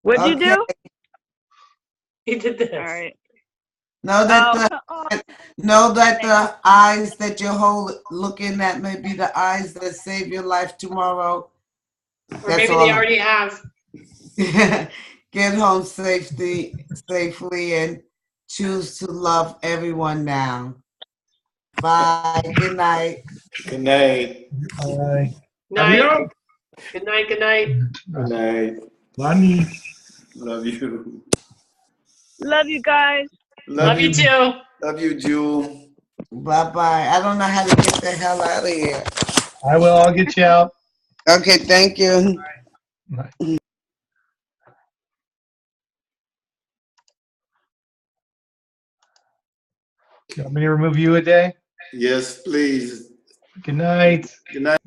What'd you do? He did this. All right. Know that the eyes that you're looking at may be the eyes that save your life tomorrow. Or maybe they already have. Get home safely, and choose to love everyone now. Bye. Good night. Good night. Bye. Night. Good night. Good night. Good night. Bonnie. Love you. Love you guys. Love you too. Love you, Jewel. Bye-bye. I don't know how to get the hell out of here. I will. I'll get you out. Okay, thank you. Bye. You want me to remove you a day? Yes, please. Good night. Good night.